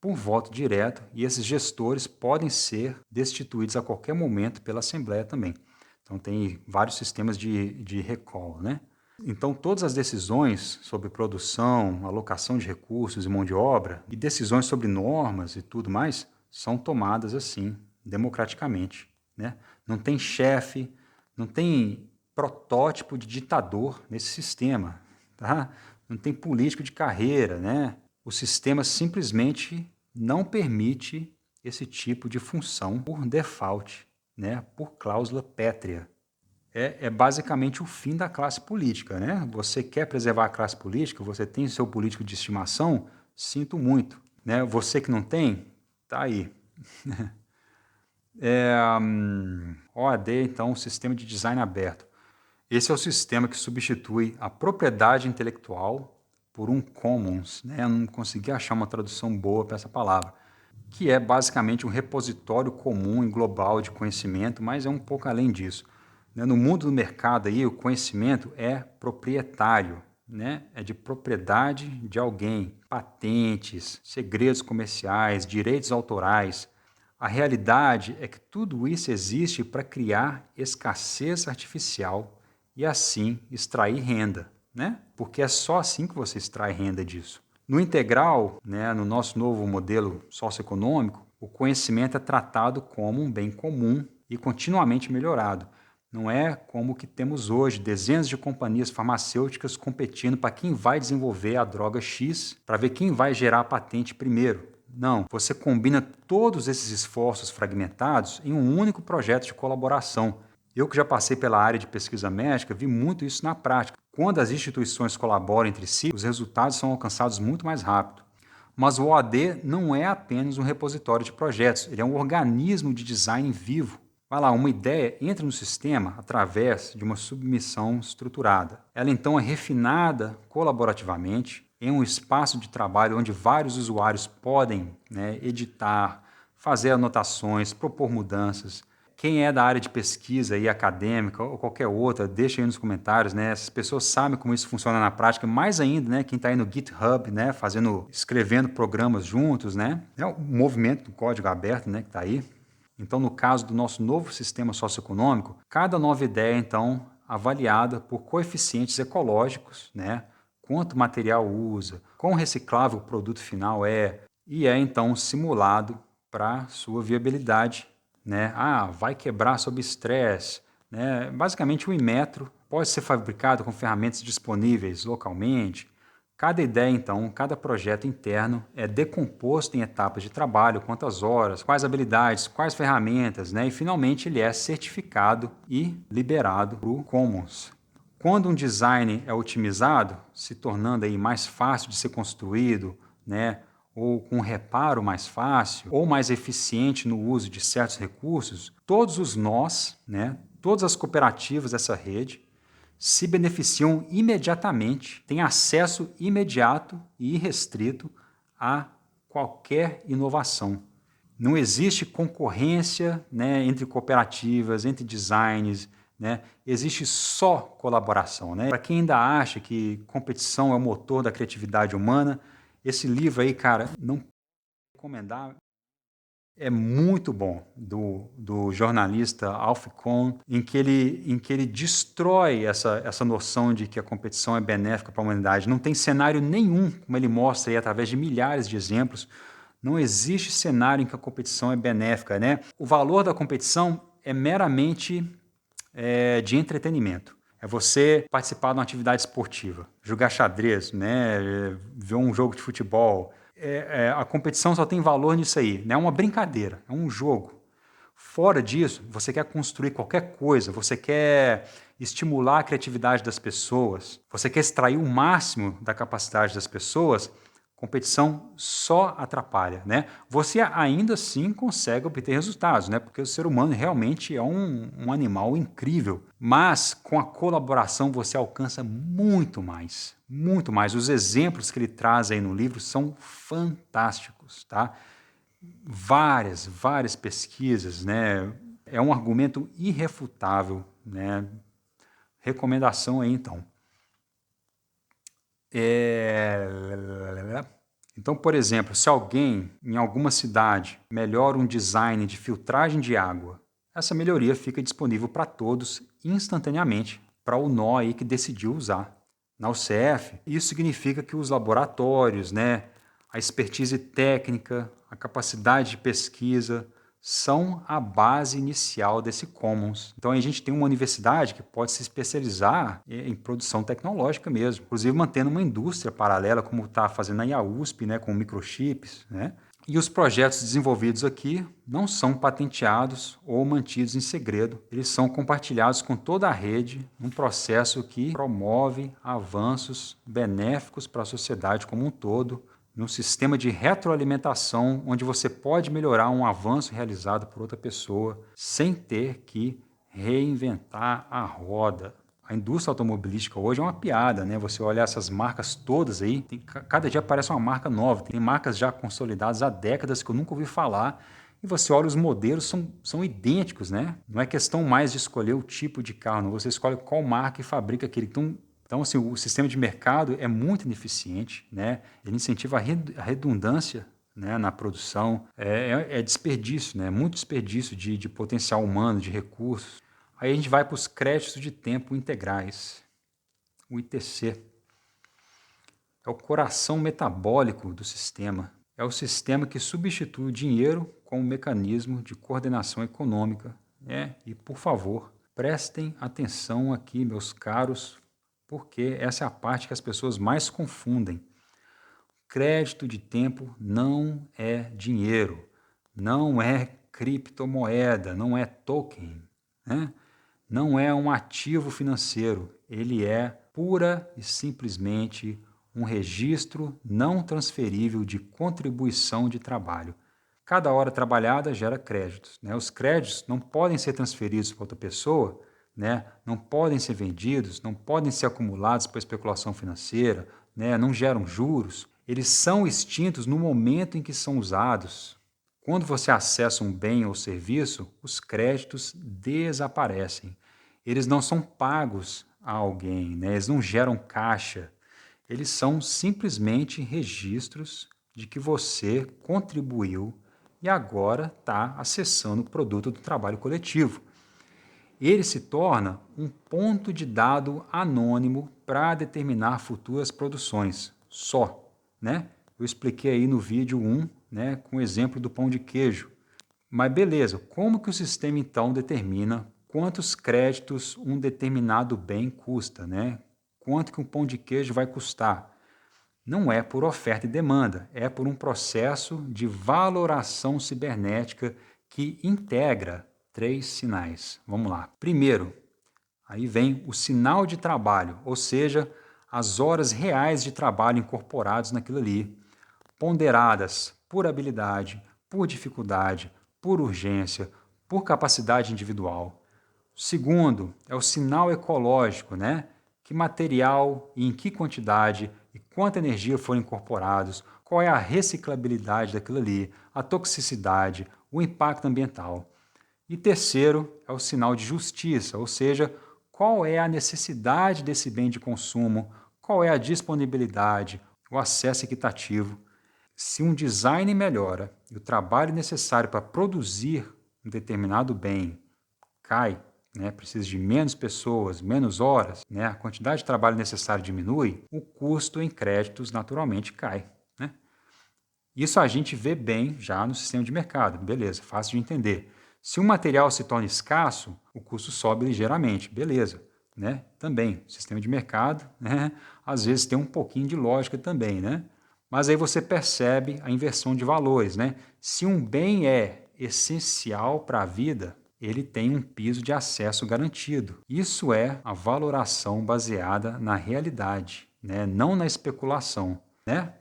por voto direto, e esses gestores podem ser destituídos a qualquer momento pela Assembleia também. Então tem vários sistemas de recall, né? Então todas as decisões sobre produção, alocação de recursos e mão de obra, e decisões sobre normas e tudo mais, são tomadas assim, democraticamente, né? Não tem chefe, não tem protótipo de ditador nesse sistema, tá? Não tem político de carreira, né? O sistema simplesmente não permite esse tipo de função por default, né? Por cláusula pétrea. É basicamente o fim da classe política, né? Você quer preservar a classe política, você tem seu político de estimação, sinto muito, né? Você que não tem, tá aí. OAD, então, Sistema de Design Aberto. Esse é o sistema que substitui a propriedade intelectual por um commons, né? Eu não consegui achar uma tradução boa para essa palavra, que é basicamente um repositório comum e global de conhecimento, mas é um pouco além disso. No mundo do mercado, aí, o conhecimento é proprietário, né? É de propriedade de alguém, patentes, segredos comerciais, direitos autorais. A realidade é que tudo isso existe para criar escassez artificial e assim extrair renda, né? Porque é só assim que você extrai renda disso. No integral, né, no nosso novo modelo socioeconômico, o conhecimento é tratado como um bem comum e continuamente melhorado. Não é como o que temos hoje, dezenas de companhias farmacêuticas competindo para quem vai desenvolver a droga X, para ver quem vai gerar a patente primeiro. Não, você combina todos esses esforços fragmentados em um único projeto de colaboração. Eu que já passei pela área de pesquisa médica, vi muito isso na prática. Quando as instituições colaboram entre si, os resultados são alcançados muito mais rápido. Mas o OAD não é apenas um repositório de projetos, ele é um organismo de design vivo. Vai lá, uma ideia entra no sistema através de uma submissão estruturada. Ela então é refinada colaborativamente em um espaço de trabalho onde vários usuários podem, né, editar, fazer anotações, propor mudanças. Quem é da área de pesquisa e acadêmica ou qualquer outra, deixa aí nos comentários, né? Essas pessoas sabem como isso funciona na prática, mais ainda, né? Quem está aí no GitHub, né? Escrevendo programas juntos, né? É o movimento do código aberto, né? Que está aí. Então, no caso do nosso novo sistema socioeconômico, cada nova ideia, então, avaliada por coeficientes ecológicos, né? Quanto material usa, quão reciclável o produto final é, e é então simulado para sua viabilidade, né? Vai quebrar sob estresse, né? Basicamente, o Inmetro pode ser fabricado com ferramentas disponíveis localmente. Cada ideia, então, cada projeto interno é decomposto em etapas de trabalho, quantas horas, quais habilidades, quais ferramentas, né? E finalmente ele é certificado e liberado para o Commons. Quando um design é otimizado, se tornando aí mais fácil de ser construído, né? Ou com reparo mais fácil, ou mais eficiente no uso de certos recursos, todos os nós, né? Todas as cooperativas dessa rede se beneficiam imediatamente, têm acesso imediato e irrestrito a qualquer inovação. Não existe concorrência, né, entre cooperativas, entre designs, né? Existe só colaboração, né? Para quem ainda acha que competição é o motor da criatividade humana, esse livro aí, cara, não recomendar. É muito bom, do jornalista Alf Kohn, em que ele destrói essa noção de que a competição é benéfica para a humanidade. Não tem cenário nenhum, como ele mostra aí através de milhares de exemplos, não existe cenário em que a competição é benéfica, né? O valor da competição é meramente de entretenimento. É você participar de uma atividade esportiva, jogar xadrez, né? Ver um jogo de futebol. A competição só tem valor nisso aí, né? É uma brincadeira, é um jogo. Fora disso, você quer construir qualquer coisa, você quer estimular a criatividade das pessoas, você quer extrair o máximo da capacidade das pessoas, competição só atrapalha, né? Você ainda assim consegue obter resultados, né? Porque o ser humano realmente é um animal incrível, mas com a colaboração você alcança muito mais, muito mais. Os exemplos que ele traz aí no livro são fantásticos, tá? Várias pesquisas, né? É um argumento irrefutável, né? Recomendação aí, então. Então, por exemplo, se alguém em alguma cidade melhora um design de filtragem de água, essa melhoria fica disponível para todos instantaneamente, para o nó aí que decidiu usar. Na UCF, isso significa que os laboratórios, né, a expertise técnica, a capacidade de pesquisa são a base inicial desse Commons. Então a gente tem uma universidade que pode se especializar em produção tecnológica mesmo, inclusive mantendo uma indústria paralela, como está fazendo a USP, né, com microchips, né? E os projetos desenvolvidos aqui não são patenteados ou mantidos em segredo. Eles são compartilhados com toda a rede, num processo que promove avanços benéficos para a sociedade como um todo, num sistema de retroalimentação onde você pode melhorar um avanço realizado por outra pessoa sem ter que reinventar a roda. A indústria automobilística hoje é uma piada, né? Você olhar essas marcas todas aí, cada dia aparece uma marca nova. Tem marcas já consolidadas há décadas que eu nunca ouvi falar. E você olha, os modelos são idênticos, né? Não é questão mais de escolher o tipo de carro, não. Você escolhe qual marca e fabrica aquele. Então assim, o sistema de mercado é muito ineficiente, né? Ele incentiva a redundância, né, na produção. É desperdício, né? Muito desperdício de potencial humano, de recursos. Aí a gente vai para os créditos de tempo integrais, o ITC. É o coração metabólico do sistema. É o sistema que substitui o dinheiro como mecanismo de coordenação econômica. E, por favor, prestem atenção aqui, meus caros, porque essa é a parte que as pessoas mais confundem. Crédito de tempo não é dinheiro, não é criptomoeda, não é token, né? Não é um ativo financeiro, ele é pura e simplesmente um registro não transferível de contribuição de trabalho. Cada hora trabalhada gera créditos, né? Os créditos não podem ser transferidos para outra pessoa, né? Não podem ser vendidos, não podem ser acumulados para especulação financeira, né? Não geram juros. Eles são extintos no momento em que são usados. Quando você acessa um bem ou serviço, os créditos desaparecem. Eles não são pagos a alguém, né? Eles não geram caixa. Eles são simplesmente registros de que você contribuiu e agora está acessando o produto do trabalho coletivo. Ele se torna um ponto de dado anônimo para determinar futuras produções, só, né? Eu expliquei aí no vídeo 1, né, com o exemplo do pão de queijo. Mas beleza, como que o sistema então determina quantos créditos um determinado bem custa, né? Quanto que um pão de queijo vai custar? Não é por oferta e demanda, é por um processo de valoração cibernética que integra 3 sinais. Vamos lá. Primeiro, aí vem o sinal de trabalho, ou seja, as horas reais de trabalho incorporados naquilo ali, ponderadas por habilidade, por dificuldade, por urgência, por capacidade individual. Segundo, é o sinal ecológico, né? Que material e em que quantidade e quanta energia foram incorporados, qual é a reciclabilidade daquilo ali, a toxicidade, o impacto ambiental. E terceiro, é o sinal de justiça, ou seja, qual é a necessidade desse bem de consumo, qual é a disponibilidade, o acesso equitativo. Se um design melhora e o trabalho necessário para produzir um determinado bem cai, né, precisa de menos pessoas, menos horas, né, a quantidade de trabalho necessária diminui, o custo em créditos naturalmente cai. Né? Isso a gente vê bem já no sistema de mercado, beleza, fácil de entender. Se um material se torna escasso, o custo sobe ligeiramente, beleza. Né? Também, sistema de mercado, né, às vezes tem um pouquinho de lógica também, né? Mas aí você percebe a inversão de valores, né? Se um bem é essencial para a vida, ele tem um piso de acesso garantido. Isso é a valoração baseada na realidade, né? Não na especulação. Né?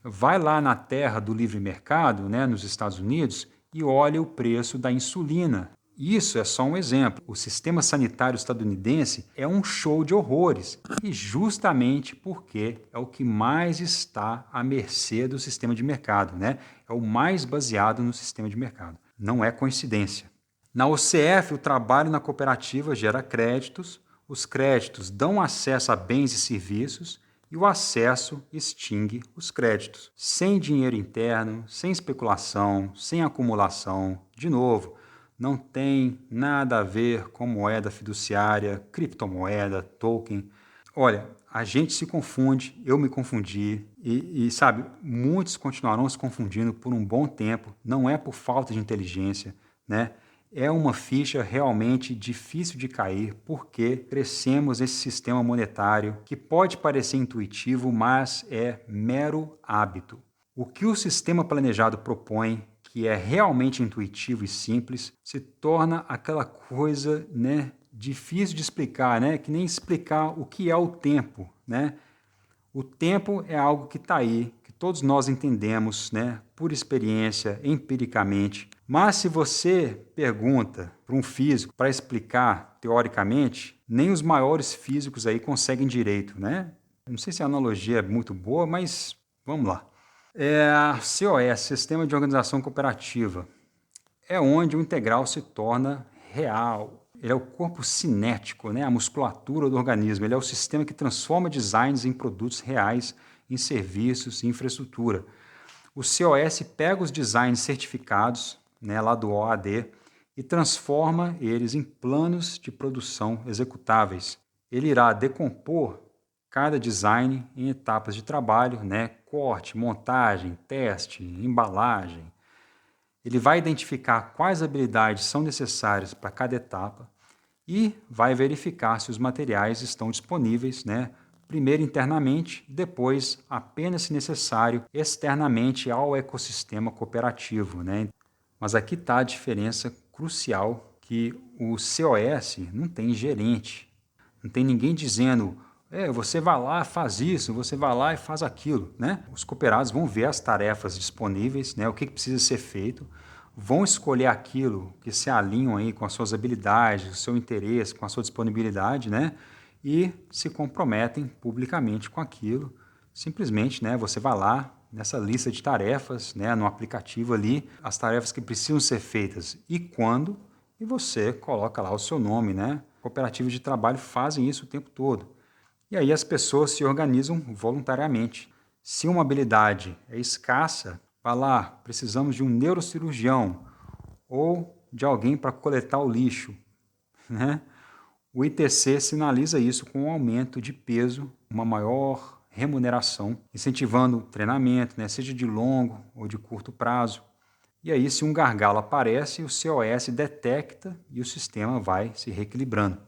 Vai lá na terra do livre mercado, né, nos Estados Unidos, e olha o preço da insulina. Isso é só um exemplo. O sistema sanitário estadunidense é um show de horrores, e justamente porque é o que mais está à mercê do sistema de mercado, né? É o mais baseado no sistema de mercado. Não é coincidência. Na OCF, o trabalho na cooperativa gera créditos, os créditos dão acesso a bens e serviços e o acesso extingue os créditos. Sem dinheiro interno, sem especulação, sem acumulação, de novo, não tem nada a ver com moeda fiduciária, criptomoeda, token. Olha, a gente se confunde, eu me confundi sabe, muitos continuarão se confundindo por um bom tempo, não é por falta de inteligência, né? É uma ficha realmente difícil de cair porque crescemos esse sistema monetário que pode parecer intuitivo, mas é mero hábito. O que o sistema planejado propõe, que é realmente intuitivo e simples, se torna aquela coisa, né, difícil de explicar, né, que nem explicar o que é o tempo, né? O tempo é algo que está aí, que todos nós entendemos, né, por experiência, empiricamente. Mas se você pergunta para um físico para explicar teoricamente, nem os maiores físicos aí conseguem direito, né? Não sei se a analogia é muito boa, mas vamos lá. COS, Sistema de Organização Cooperativa, é onde o integral se torna real. Ele é o corpo cinético, né? A musculatura do organismo. Ele é o sistema que transforma designs em produtos reais, em serviços, em infraestrutura. O COS pega os designs certificados, né, lá do OAD, e transforma eles em planos de produção executáveis. Ele irá decompor cada design em etapas de trabalho, né? Corte, montagem, teste, embalagem. Ele vai identificar quais habilidades são necessárias para cada etapa e vai verificar se os materiais estão disponíveis, né? Primeiro internamente, depois apenas se necessário externamente ao ecossistema cooperativo, né? Mas aqui está a diferença crucial, que o COS não tem gerente, não tem ninguém dizendo você vai lá, faz isso, você vai lá e faz aquilo, né? Os cooperados vão ver as tarefas disponíveis, né? O que precisa ser feito, vão escolher aquilo que se alinham aí com as suas habilidades, o seu interesse, com a sua disponibilidade, né? E se comprometem publicamente com aquilo. Simplesmente, né? Você vai lá nessa lista de tarefas, né? No aplicativo ali, as tarefas que precisam ser feitas e quando, e você coloca lá o seu nome, né? Cooperativas de trabalho fazem isso o tempo todo. E aí as pessoas se organizam voluntariamente. Se uma habilidade é escassa, vai lá, precisamos de um neurocirurgião ou de alguém para coletar o lixo, né? O ITC sinaliza isso com um aumento de peso, uma maior remuneração, incentivando treinamento, né? Seja de longo ou de curto prazo. E aí, se um gargalo aparece, o COS detecta e o sistema vai se reequilibrando.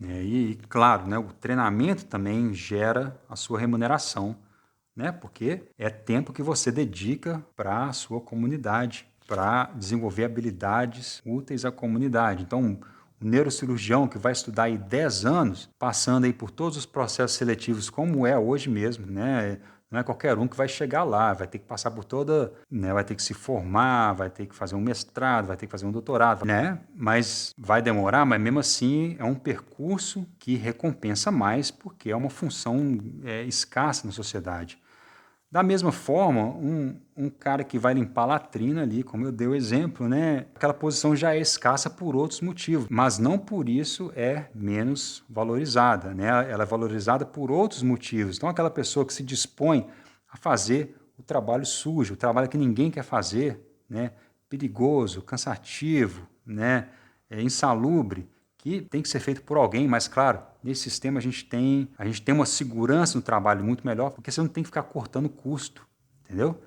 E claro, né, o treinamento também gera a sua remuneração, né, porque é tempo que você dedica para a sua comunidade, para desenvolver habilidades úteis à comunidade. Então, o neurocirurgião que vai estudar aí 10 anos, passando aí por todos os processos seletivos, como é hoje mesmo, né? Não é qualquer um que vai chegar lá, vai ter que passar por toda, né? Vai ter que se formar, vai ter que fazer um mestrado, vai ter que fazer um doutorado, né? Mas vai demorar, mas mesmo assim é um percurso que recompensa mais, porque é uma função escassa na sociedade. Da mesma forma, um cara que vai limpar a latrina ali, como eu dei o exemplo, né? Aquela posição já é escassa por outros motivos, mas não por isso é menos valorizada, né? Ela é valorizada por outros motivos. Então, aquela pessoa que se dispõe a fazer o trabalho sujo, o trabalho que ninguém quer fazer, né? Perigoso, cansativo, né? Insalubre, que tem que ser feito por alguém, mas claro, nesse sistema a gente tem uma segurança no trabalho muito melhor, porque você não tem que ficar cortando custo, entendeu?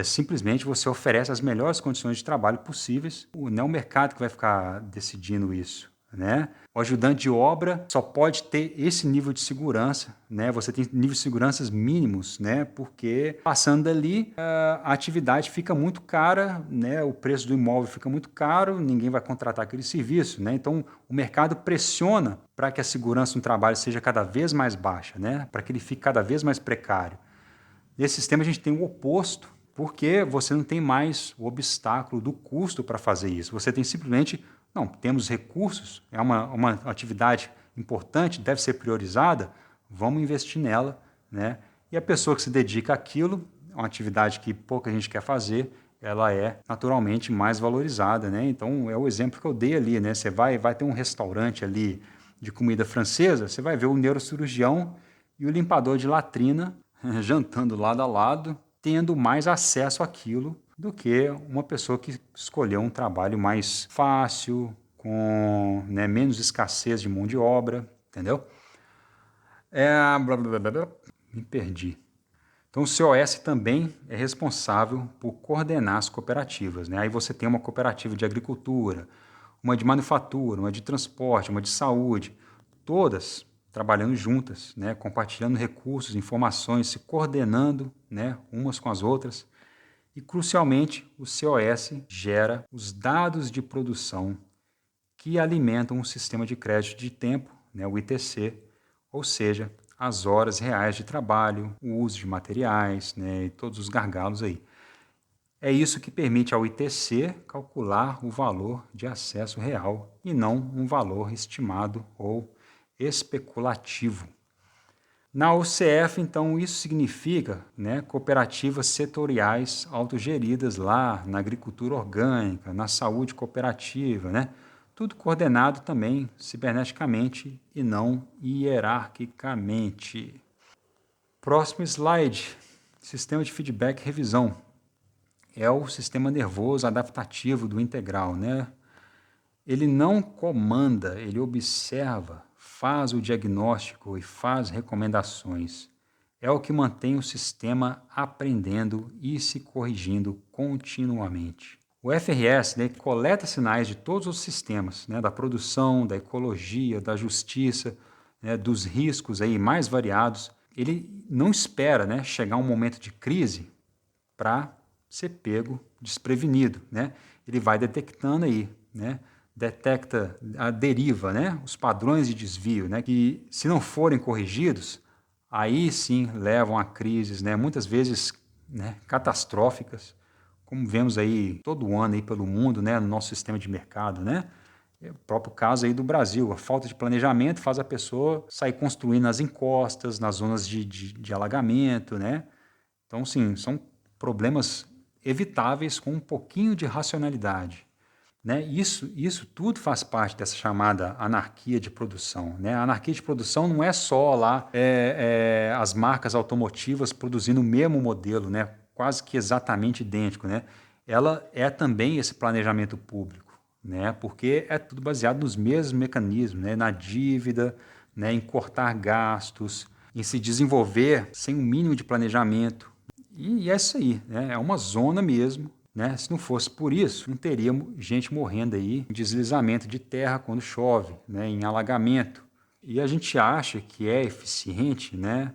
Simplesmente você oferece as melhores condições de trabalho possíveis, não é o mercado que vai ficar decidindo isso, né? O ajudante de obra só pode ter esse nível de segurança, né? Você tem níveis de segurança mínimos, né? Porque passando dali a atividade fica muito cara, né? O preço do imóvel fica muito caro, ninguém vai contratar aquele serviço, né? Então o mercado pressiona para que a segurança no trabalho seja cada vez mais baixa, né? Para que ele fique cada vez mais precário. Nesse sistema a gente tem o oposto, porque você não tem mais o obstáculo do custo para fazer isso. Você tem simplesmente, não, temos recursos, é uma atividade importante, deve ser priorizada, vamos investir nela, né? E a pessoa que se dedica àquilo, uma atividade que pouca gente quer fazer, ela é naturalmente mais valorizada, né? Então é o exemplo que eu dei ali, né? Você vai ter um restaurante ali de comida francesa, você vai ver o neurocirurgião e o limpador de latrina jantando lado a lado, tendo mais acesso àquilo do que uma pessoa que escolheu um trabalho mais fácil, com menos escassez de mão de obra, entendeu? Me perdi. Então, o COS também é responsável por coordenar as cooperativas, né? Aí você tem uma cooperativa de agricultura, uma de manufatura, uma de transporte, uma de saúde, todas trabalhando juntas, né? Compartilhando recursos, informações, se coordenando, né? Umas com as outras. E, crucialmente, o COS gera os dados de produção que alimentam o sistema de crédito de tempo, né? O ITC, ou seja, as horas reais de trabalho, o uso de materiais, né, e todos os gargalos aí. É isso que permite ao ITC calcular o valor de acesso real e não um valor estimado ou especulativo. Na OCF, então, isso significa, né, cooperativas setoriais autogeridas lá na agricultura orgânica, na saúde cooperativa, né? Tudo coordenado também ciberneticamente e não hierarquicamente. Próximo slide, sistema de feedback e revisão. é o sistema nervoso adaptativo do integral, né? Ele não comanda, ele observa, faz o diagnóstico e faz recomendações. É o que mantém o sistema aprendendo e se corrigindo continuamente. O FRS, né, coleta sinais de todos os sistemas, né, da produção, da ecologia, da justiça, né, dos riscos aí mais variados. Ele não espera, né, chegar um momento de crise para ser pego desprevenido, né? Ele vai detectando aí, né? Detecta a deriva, né? Os padrões de desvio, né? Que se não forem corrigidos, aí sim levam a crises, né? Muitas vezes, né, catastróficas, como vemos aí todo ano aí pelo mundo, né? No nosso sistema de mercado, né? É o próprio caso aí do Brasil, a falta de planejamento faz a pessoa sair construindo nas encostas, nas zonas de alagamento, né? Então, sim, são problemas evitáveis com um pouquinho de racionalidade, né? Isso tudo faz parte dessa chamada anarquia de produção, né? A anarquia de produção não é só lá as marcas automotivas produzindo o mesmo modelo, né? Quase que exatamente idêntico, né? Ela é também esse planejamento público, né? Porque é tudo baseado nos mesmos mecanismos, né? Na dívida, né? Em cortar gastos, em se desenvolver sem um mínimo de planejamento. E é isso aí, né? É uma zona mesmo, né? Se não fosse por isso, não teríamos gente morrendo aí em deslizamento de terra quando chove, né? Em alagamento. E a gente acha que é eficiente, né?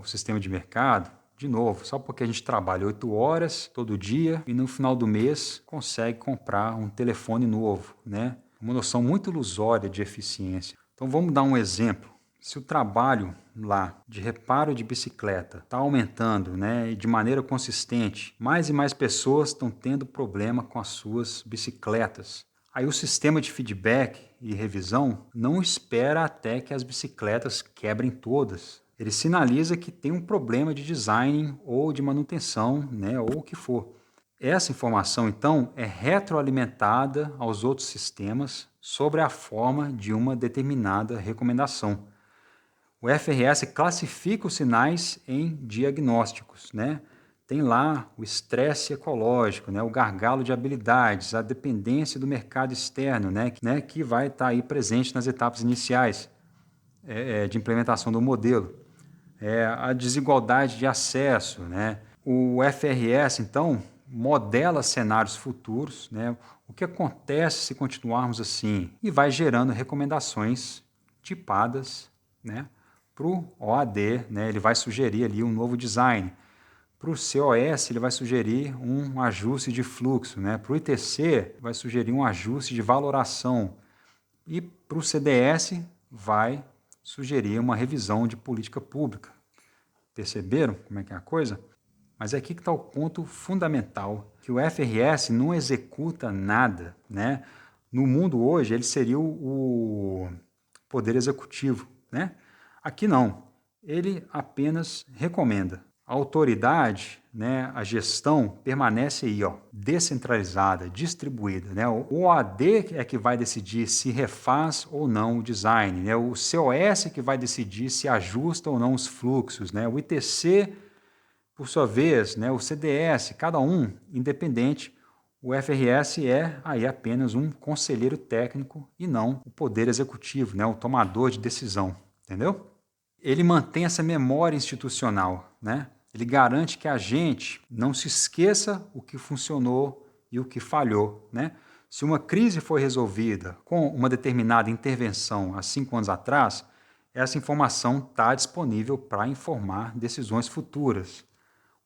O sistema de mercado, de novo, só porque a gente trabalha 8 horas todo dia e no final do mês consegue comprar um telefone novo, né? Uma noção muito ilusória de eficiência. Então vamos dar um exemplo. Se o trabalho lá de reparo de bicicleta está aumentando, né, e de maneira consistente, mais e mais pessoas estão tendo problema com as suas bicicletas. Aí o sistema de feedback e revisão não espera até que as bicicletas quebrem todas. Ele sinaliza que tem um problema de design ou de manutenção, né, ou o que for. Essa informação, então, é retroalimentada aos outros sistemas sobre a forma de uma determinada recomendação. O FRS classifica os sinais em diagnósticos, né? Tem lá o estresse ecológico, né? O gargalo de habilidades, a dependência do mercado externo, né? Que vai estar aí presente nas etapas iniciais de implementação do modelo. A desigualdade de acesso, né? O FRS, então, modela cenários futuros, né? O que acontece se continuarmos assim? E vai gerando recomendações tipadas, né? Para o OAD, né? Ele vai sugerir ali um novo design. Para o COS, ele vai sugerir um ajuste de fluxo, né? Para o ITC, vai sugerir um ajuste de valoração. E para o CDS, vai sugerir uma revisão de política pública. Perceberam como é que é a coisa? Mas é aqui que está o ponto fundamental, que o FRS não executa nada, né? No mundo hoje, ele seria o poder executivo, né? Aqui não, ele apenas recomenda. A autoridade, né, a gestão permanece aí, ó, descentralizada, distribuída, né? O OAD é que vai decidir se refaz ou não o design, né? O COS é que vai decidir se ajusta ou não os fluxos, né? O ITC, por sua vez, né, o CDS, cada um independente. O FRS é aí apenas um conselheiro técnico e não o poder executivo, né, o tomador de decisão, entendeu? Ele mantém essa memória institucional, né? Ele garante que a gente não se esqueça o que funcionou e o que falhou, né? Se uma crise foi resolvida com uma determinada intervenção há 5 anos atrás, essa informação está disponível para informar decisões futuras.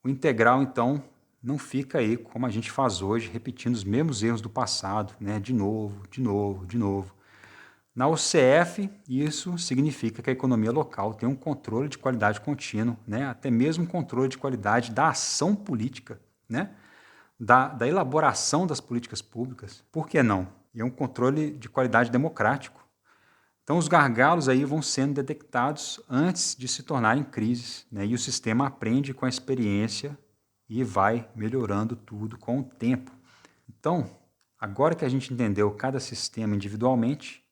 O integral, então, não fica aí como a gente faz hoje, repetindo os mesmos erros do passado, né? De novo, de novo, de novo. Na OCF, isso significa que a economia local tem um controle de qualidade contínuo, né? Até mesmo um controle de qualidade da ação política, né? Da elaboração das políticas públicas. Por que não? E é um controle de qualidade democrático. Então, os gargalos aí vão sendo detectados antes de se tornarem crises, né? E o sistema aprende com a experiência e vai melhorando tudo com o tempo. Então, agora que a gente entendeu cada sistema individualmente,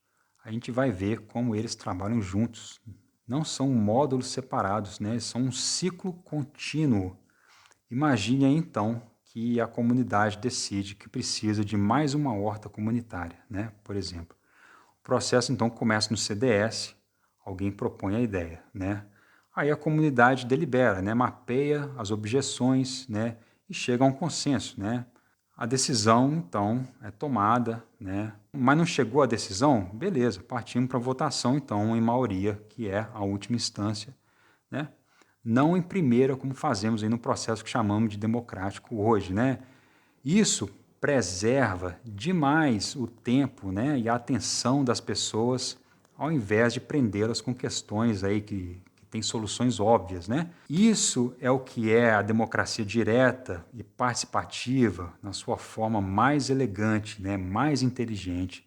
a gente vai ver como eles trabalham juntos. Não são módulos separados, né? São um ciclo contínuo. E Imagine aí, então, que a comunidade decide que precisa de mais uma horta comunitária, né? Por exemplo. O processo, então, começa no CDS, alguém propõe a ideia, né? Aí a comunidade delibera, né? Mapeia as objeções, né? E chega a um consenso, né? A decisão, então, é tomada, né? Mas não chegou a decisão? Beleza, partimos para a votação, então, em maioria, que é a última instância, né? Não em primeira, como fazemos aí no processo que chamamos de democrático hoje, né? Isso preserva demais o tempo, né, e a atenção das pessoas, ao invés de prendê-las com questões aí que têm soluções óbvias, né? Isso é o que é a democracia direta e participativa na sua forma mais elegante, né, mais inteligente.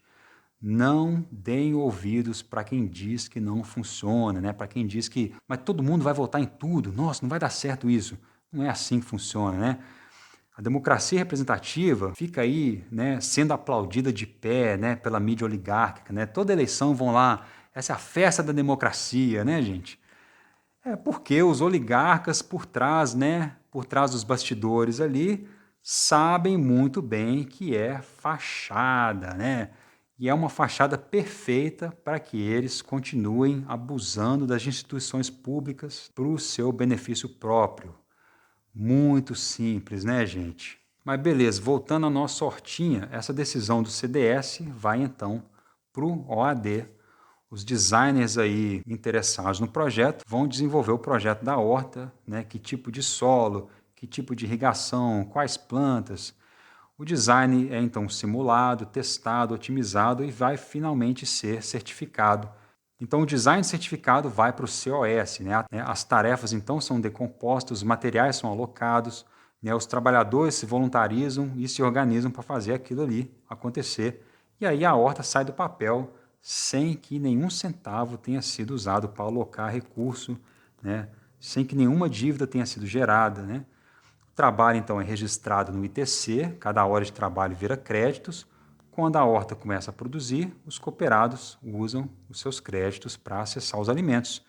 Não deem ouvidos para quem diz que não funciona, né? Para quem diz que mas todo mundo vai votar em tudo, nossa, não vai dar certo isso. Não é assim que funciona, né? A democracia representativa fica aí, né, sendo aplaudida de pé, né, pela mídia oligárquica, né? Toda eleição vão lá, essa é a festa da democracia, né, gente? É porque os oligarcas por trás, né, por trás dos bastidores ali, sabem muito bem que é fachada, né? E é uma fachada perfeita para que eles continuem abusando das instituições públicas para o seu benefício próprio. Muito simples, né, gente? Mas beleza, voltando à nossa hortinha, essa decisão do CDS vai então para o OAD. Os designers aí interessados no projeto vão desenvolver o projeto da horta, né? Que tipo de solo, que tipo de irrigação, quais plantas. O design é então simulado, testado, otimizado e vai finalmente ser certificado. Então, o design certificado vai para o COS, né? As tarefas então são decompostas, os materiais são alocados, né? Os trabalhadores se voluntarizam e se organizam para fazer aquilo ali acontecer. E aí a horta sai do papel sem que nenhum centavo tenha sido usado para alocar recurso, né? Sem que nenhuma dívida tenha sido gerada, né? O trabalho, então, é registrado no ITC, cada hora de trabalho vira créditos. Quando a horta começa a produzir, os cooperados usam os seus créditos para acessar os alimentos.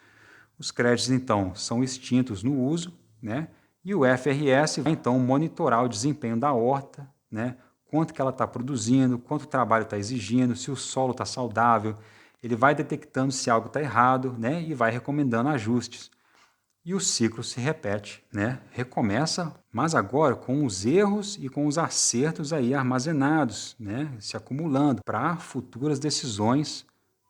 Os créditos, então, são extintos no uso, né? E o FRS vai, então, monitorar o desempenho da horta, né? Quanto que ela está produzindo, quanto o trabalho está exigindo, se o solo está saudável. Ele vai detectando se algo está errado, né? E vai recomendando ajustes. E o ciclo se repete, né? Recomeça, mas agora com os erros e com os acertos aí armazenados, né? Se acumulando para futuras decisões,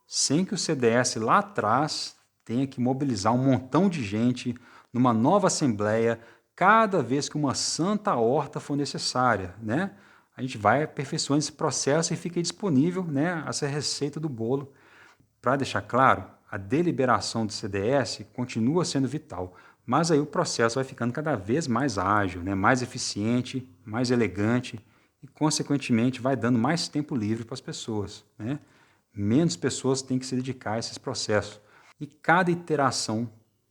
sem que o CDS lá atrás tenha que mobilizar um montão de gente numa nova assembleia cada vez que uma santa horta for necessária, né? A gente vai aperfeiçoando esse processo e fica disponível, né, essa receita do bolo. Para deixar claro, a deliberação do CDS continua sendo vital, mas aí o processo vai ficando cada vez mais ágil, né? Mais eficiente, mais elegante e, consequentemente, vai dando mais tempo livre para as pessoas, né? Menos pessoas têm que se dedicar a esses processos. E cada iteração,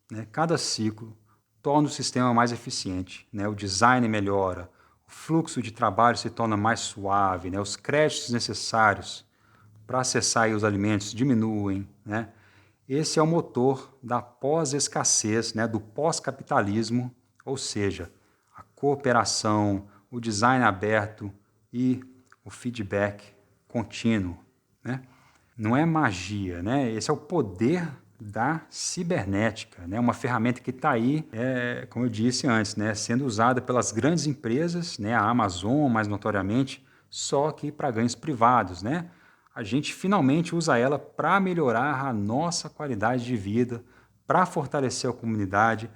né, cada ciclo, torna o sistema mais eficiente, né? O design melhora, o fluxo de trabalho se torna mais suave, né? Os créditos necessários para acessar aí os alimentos diminuem, né? Esse é o motor da pós-escassez, né? Do pós-capitalismo, ou seja, a cooperação, o design aberto e o feedback contínuo, né? Não é magia, né? Esse é o poder da cibernética, né? Uma ferramenta que está aí, como eu disse antes, né? Sendo usada pelas grandes empresas, né? A Amazon, mais notoriamente, só que para ganhos privados, né? A gente finalmente usa ela para melhorar a nossa qualidade de vida, para fortalecer a comunidade,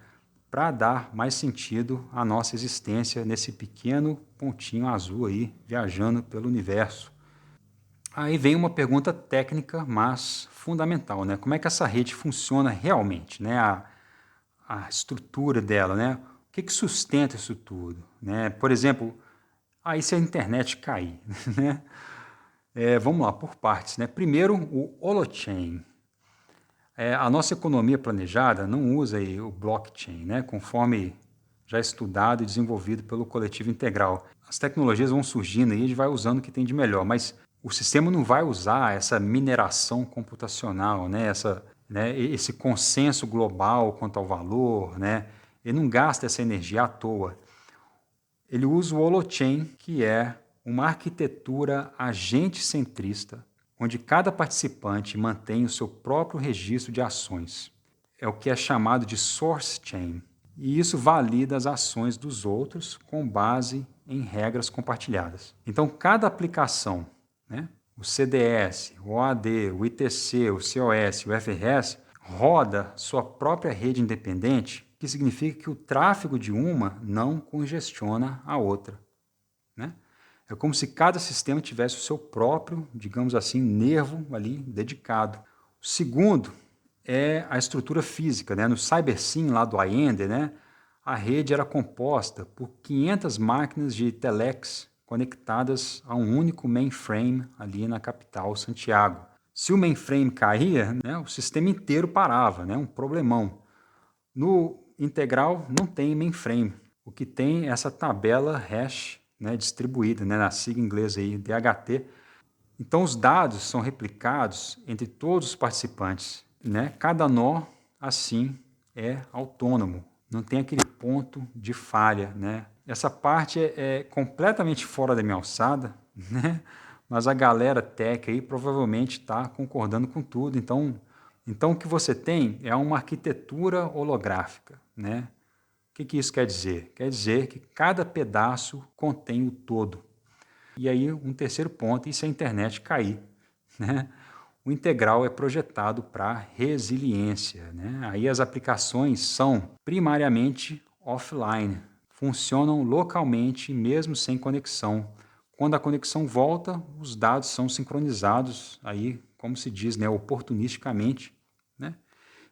para dar mais sentido à nossa existência nesse pequeno pontinho azul aí, viajando pelo universo. Aí vem uma pergunta técnica, mas fundamental, né? Como é que essa rede funciona realmente, né? A estrutura dela, né? O que sustenta isso tudo, né? Por exemplo, aí se a internet cair, né? Vamos lá, por partes, né? Primeiro, o holochain. A nossa economia planejada não usa aí o blockchain, né? Conforme já estudado e desenvolvido pelo coletivo integral. As tecnologias vão surgindo e a gente vai usando o que tem de melhor, mas o sistema não vai usar essa mineração computacional, né? Esse consenso global quanto ao valor, né? Ele não gasta essa energia à toa. Ele usa o holochain, que é uma arquitetura agente-centrista, onde cada participante mantém o seu próprio registro de ações. É o que é chamado de source chain, e isso valida as ações dos outros com base em regras compartilhadas. Então, cada aplicação, né, o CDS, o OAD, o ITC, o COS, o FRS, roda sua própria rede independente, que significa que o tráfego de uma não congestiona a outra, né? É como se cada sistema tivesse o seu próprio, digamos assim, nervo ali dedicado. O segundo é a estrutura física, né? No CyberSyn, lá do Allende, né? A rede era composta por 500 máquinas de telex conectadas a um único mainframe ali na capital, Santiago. Se o mainframe caía, né, o sistema inteiro parava, né? Um problemão. No integral não tem mainframe. O que tem é essa tabela hash, né, distribuída, né, na sigla inglesa aí, DHT. Então os dados são replicados entre todos os participantes, né? Cada nó, assim, é autônomo. Não tem aquele ponto de falha, né? Essa parte é completamente fora da minha alçada, né? Mas a galera tech aí provavelmente está concordando com tudo. Então o que você tem é uma arquitetura holográfica, né? O que isso quer dizer? Quer dizer que cada pedaço contém o todo. E aí um terceiro ponto, e se a internet cair, né? O integral é projetado para resiliência, né? Aí as aplicações são primariamente offline, funcionam localmente mesmo sem conexão. Quando a conexão volta, os dados são sincronizados, aí, como se diz, né, oportunisticamente, né?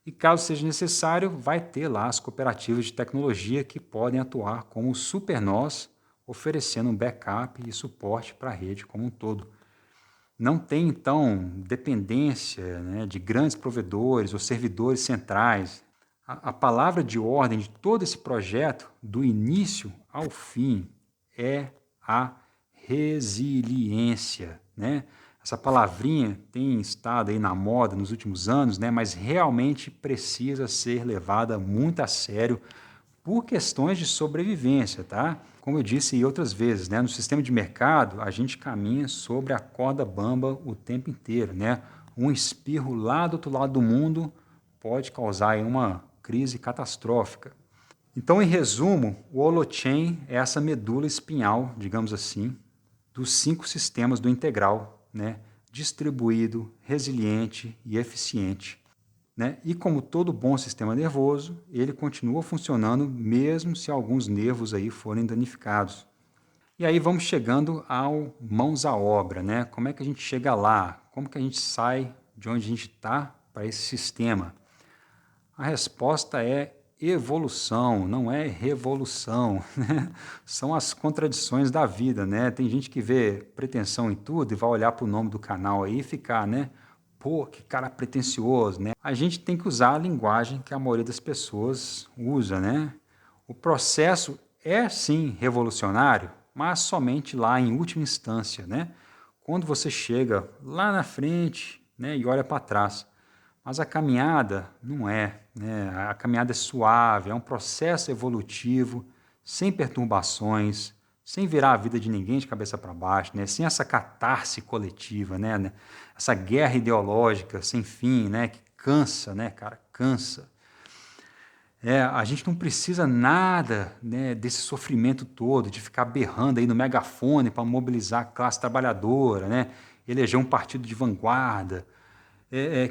E caso seja necessário, vai ter lá as cooperativas de tecnologia que podem atuar como supernós, oferecendo um backup e suporte para a rede como um todo. Não tem, então, dependência, né, de grandes provedores ou servidores centrais. A palavra de ordem de todo esse projeto, do início ao fim, é a resiliência, né? Essa palavrinha tem estado aí na moda nos últimos anos, né, mas realmente precisa ser levada muito a sério por questões de sobrevivência, tá? Como eu disse outras vezes, né, no sistema de mercado, a gente caminha sobre a corda bamba o tempo inteiro, né? Um espirro lá do outro lado do mundo pode causar aí uma crise catastrófica. Então, em resumo, o holochain é essa medula espinhal, digamos assim, dos 5 sistemas do integral, né? Distribuído, resiliente e eficiente. Né? E como todo bom sistema nervoso, ele continua funcionando mesmo se alguns nervos aí forem danificados. E aí vamos chegando ao mãos à obra, né? Como é que a gente chega lá? Como que a gente sai de onde a gente está para esse sistema? A resposta é evolução, não é revolução, né? São as contradições da vida, né? Tem gente que vê pretensão em tudo e vai olhar para o nome do canal aí e ficar, né? Pô, que cara pretensioso, né? A gente tem que usar a linguagem que a maioria das pessoas usa, né? O processo é sim revolucionário, mas somente lá em última instância, né? Quando você chega lá na frente, né, e olha para trás. Mas a caminhada não é, né? A caminhada é suave, é um processo evolutivo, sem perturbações, sem virar a vida de ninguém de cabeça para baixo, né? Sem essa catarse coletiva, né? Essa guerra ideológica sem fim, né? Que cansa, né, cara? Cansa. A gente não precisa nada, né, desse sofrimento todo, de ficar berrando aí no megafone para mobilizar a classe trabalhadora, né? Eleger um partido de vanguarda.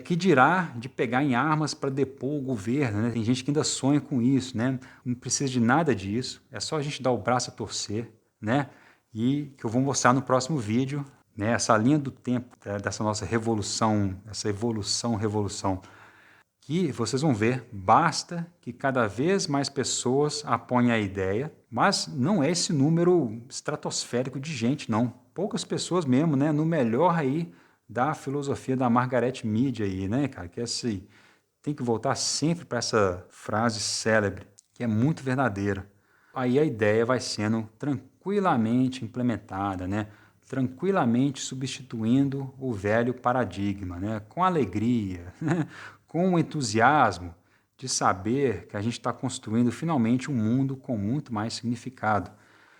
Que dirá de pegar em armas para depor o governo, né? Tem gente que ainda sonha com isso, né? Não precisa de nada disso, é só a gente dar o braço a torcer, né? E que eu vou mostrar no próximo vídeo, né? Essa linha do tempo, dessa nossa revolução, essa revolução, que vocês vão ver, basta que cada vez mais pessoas apoiem a ideia, mas não é esse número estratosférico de gente, não. Poucas pessoas mesmo, né? No melhor aí da filosofia da Margaret Mead aí, né, cara? Que é assim, tem que voltar sempre para essa frase célebre, que é muito verdadeira. Aí a ideia vai sendo tranquilamente implementada, né? Tranquilamente substituindo o velho paradigma, né? Com alegria, né? Com o entusiasmo de saber que a gente está construindo finalmente um mundo com muito mais significado.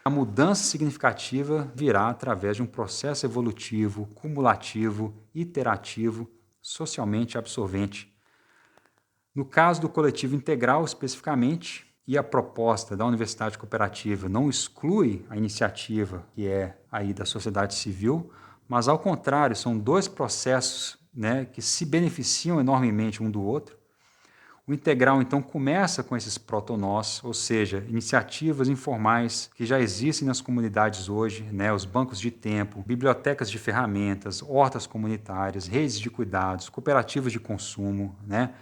A mudança significativa virá através de um processo evolutivo, cumulativo, iterativo, socialmente absorvente. No caso do coletivo integral, especificamente, e a proposta da Universidade Cooperativa não exclui a iniciativa que é aí da sociedade civil, mas, ao contrário, são dois processos, né, que se beneficiam enormemente um do outro. O integral, então, começa com esses protonós, ou seja, iniciativas informais que já existem nas comunidades hoje, né, os bancos de tempo, bibliotecas de ferramentas, hortas comunitárias, redes de cuidados, cooperativas de consumo, né?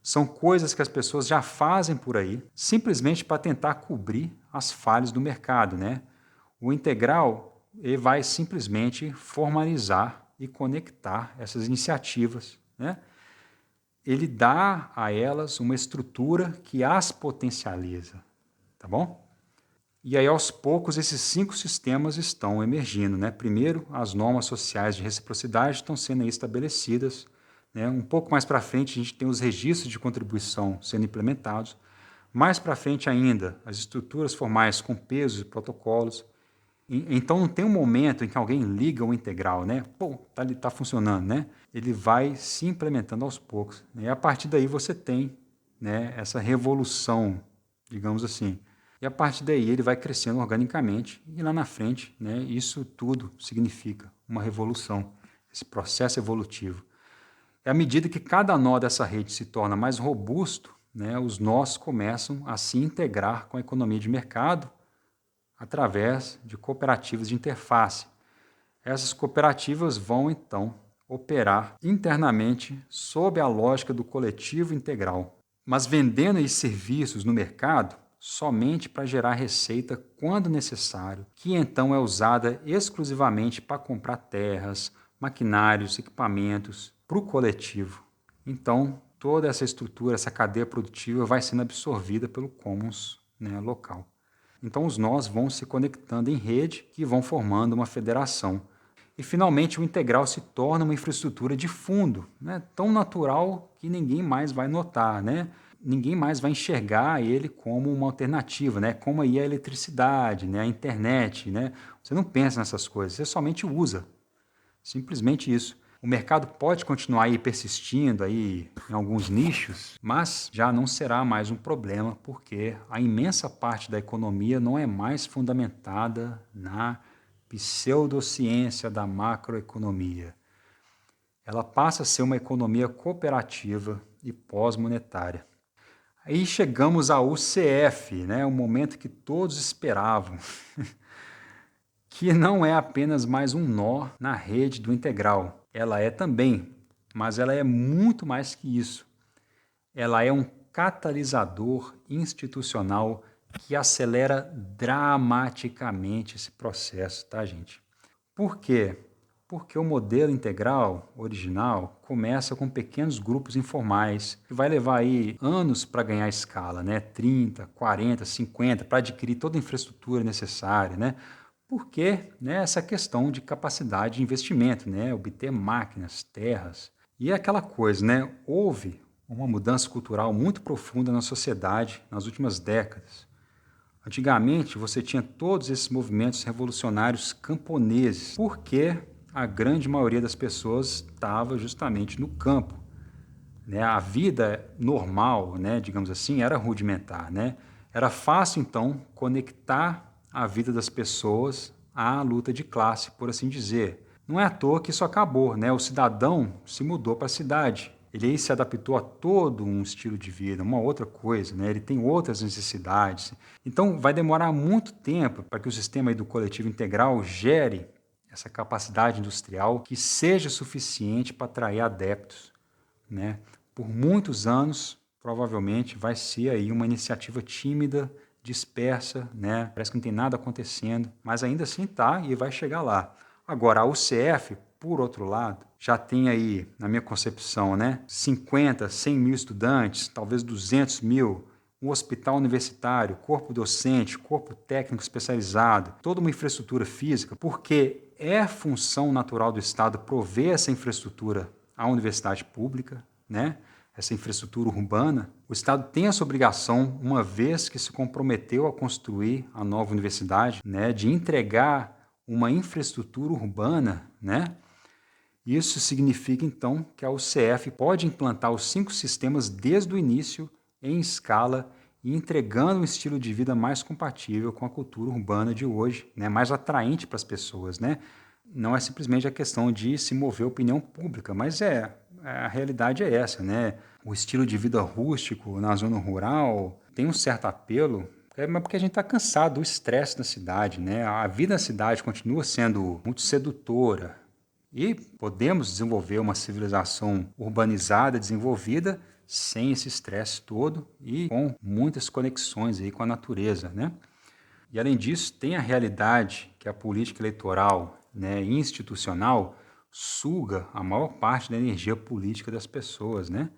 São coisas que as pessoas já fazem por aí, simplesmente para tentar cobrir as falhas do mercado, né? O integral ele vai simplesmente formalizar e conectar essas iniciativas, né? Ele dá a elas uma estrutura que as potencializa, tá bom? E aí, aos poucos, esses 5 sistemas estão emergindo, né? Primeiro, as normas sociais de reciprocidade estão sendo aí estabelecidas, né? Um pouco mais para frente, a gente tem os registros de contribuição sendo implementados. Mais para frente ainda, as estruturas formais com pesos e protocolos. Então, não tem um momento em que alguém liga o integral, né? Pô, tá funcionando, né? Ele vai se implementando aos poucos. E a partir daí você tem, né, essa revolução, digamos assim. E a partir daí ele vai crescendo organicamente e lá na frente, né, isso tudo significa uma revolução, esse processo evolutivo. E à medida que cada nó dessa rede se torna mais robusto, né, os nós começam a se integrar com a economia de mercado através de cooperativas de interface. Essas cooperativas vão, então, operar internamente sob a lógica do coletivo integral, mas vendendo esses serviços no mercado somente para gerar receita quando necessário, que então é usada exclusivamente para comprar terras, maquinários, equipamentos para o coletivo. Então, toda essa estrutura, essa cadeia produtiva vai sendo absorvida pelo commons, né, local. Então, os nós vão se conectando em rede que vão formando uma federação. E, finalmente, o integral se torna uma infraestrutura de fundo, né? Tão natural que ninguém mais vai notar, né? Ninguém mais vai enxergar ele como uma alternativa, né? Como aí a eletricidade, né? A internet, né? Você não pensa nessas coisas, você somente usa. Simplesmente isso. O mercado pode continuar aí persistindo aí em alguns nichos, mas já não será mais um problema, porque a imensa parte da economia não é mais fundamentada na pseudociência da macroeconomia. Ela passa a ser uma economia cooperativa e pós-monetária. Aí chegamos ao UCF, né, o momento que todos esperavam, que não é apenas mais um nó na rede do integral. Ela é também, mas ela é muito mais que isso. Ela é um catalisador institucional que acelera dramaticamente esse processo, tá, gente? Por quê? Porque o modelo integral original começa com pequenos grupos informais, que vai levar aí anos para ganhar escala, né? 30, 40, 50, para adquirir toda a infraestrutura necessária, né? Porque, né, essa questão de capacidade de investimento, né? Obter máquinas, terras. E é aquela coisa, né? Houve uma mudança cultural muito profunda na sociedade nas últimas décadas. Antigamente, você tinha todos esses movimentos revolucionários camponeses, porque a grande maioria das pessoas estava justamente no campo, né? A vida normal, né, digamos assim, era rudimentar, né? Era fácil, então, conectar a vida das pessoas à luta de classe, por assim dizer. Não é à toa que isso acabou, né? O cidadão se mudou para a cidade. Ele aí se adaptou a todo um estilo de vida, uma outra coisa, né? Ele tem outras necessidades. Então, vai demorar muito tempo para que o sistema aí do coletivo integral gere essa capacidade industrial que seja suficiente para atrair adeptos, né? Por muitos anos, provavelmente, vai ser aí uma iniciativa tímida, dispersa, né? Parece que não tem nada acontecendo, mas ainda assim tá e vai chegar lá. Agora, a UCF, por outro lado, já tem aí, na minha concepção, né, 50, 100 mil estudantes, talvez 200 mil, um hospital universitário, corpo docente, corpo técnico especializado, toda uma infraestrutura física, porque é função natural do Estado prover essa infraestrutura à universidade pública, né? essa infraestrutura urbana, o Estado tem essa obrigação, uma vez que se comprometeu a construir a nova universidade, né, de entregar uma infraestrutura urbana, né? Isso significa, então, que a UCF pode implantar os 5 sistemas desde o início, em escala, e entregando um estilo de vida mais compatível com a cultura urbana de hoje, né? Mais atraente para as pessoas, né? Não é simplesmente a questão de se mover a opinião pública, mas a realidade é essa, né? O estilo de vida rústico na zona rural tem um certo apelo, mas porque a gente está cansado do estresse da cidade, né? A vida na cidade continua sendo muito sedutora, e podemos desenvolver uma civilização urbanizada, desenvolvida, sem esse estresse todo e com muitas conexões aí com a natureza, né? E além disso, tem a realidade que a política eleitoral, né, institucional suga a maior parte da energia política das pessoas, né?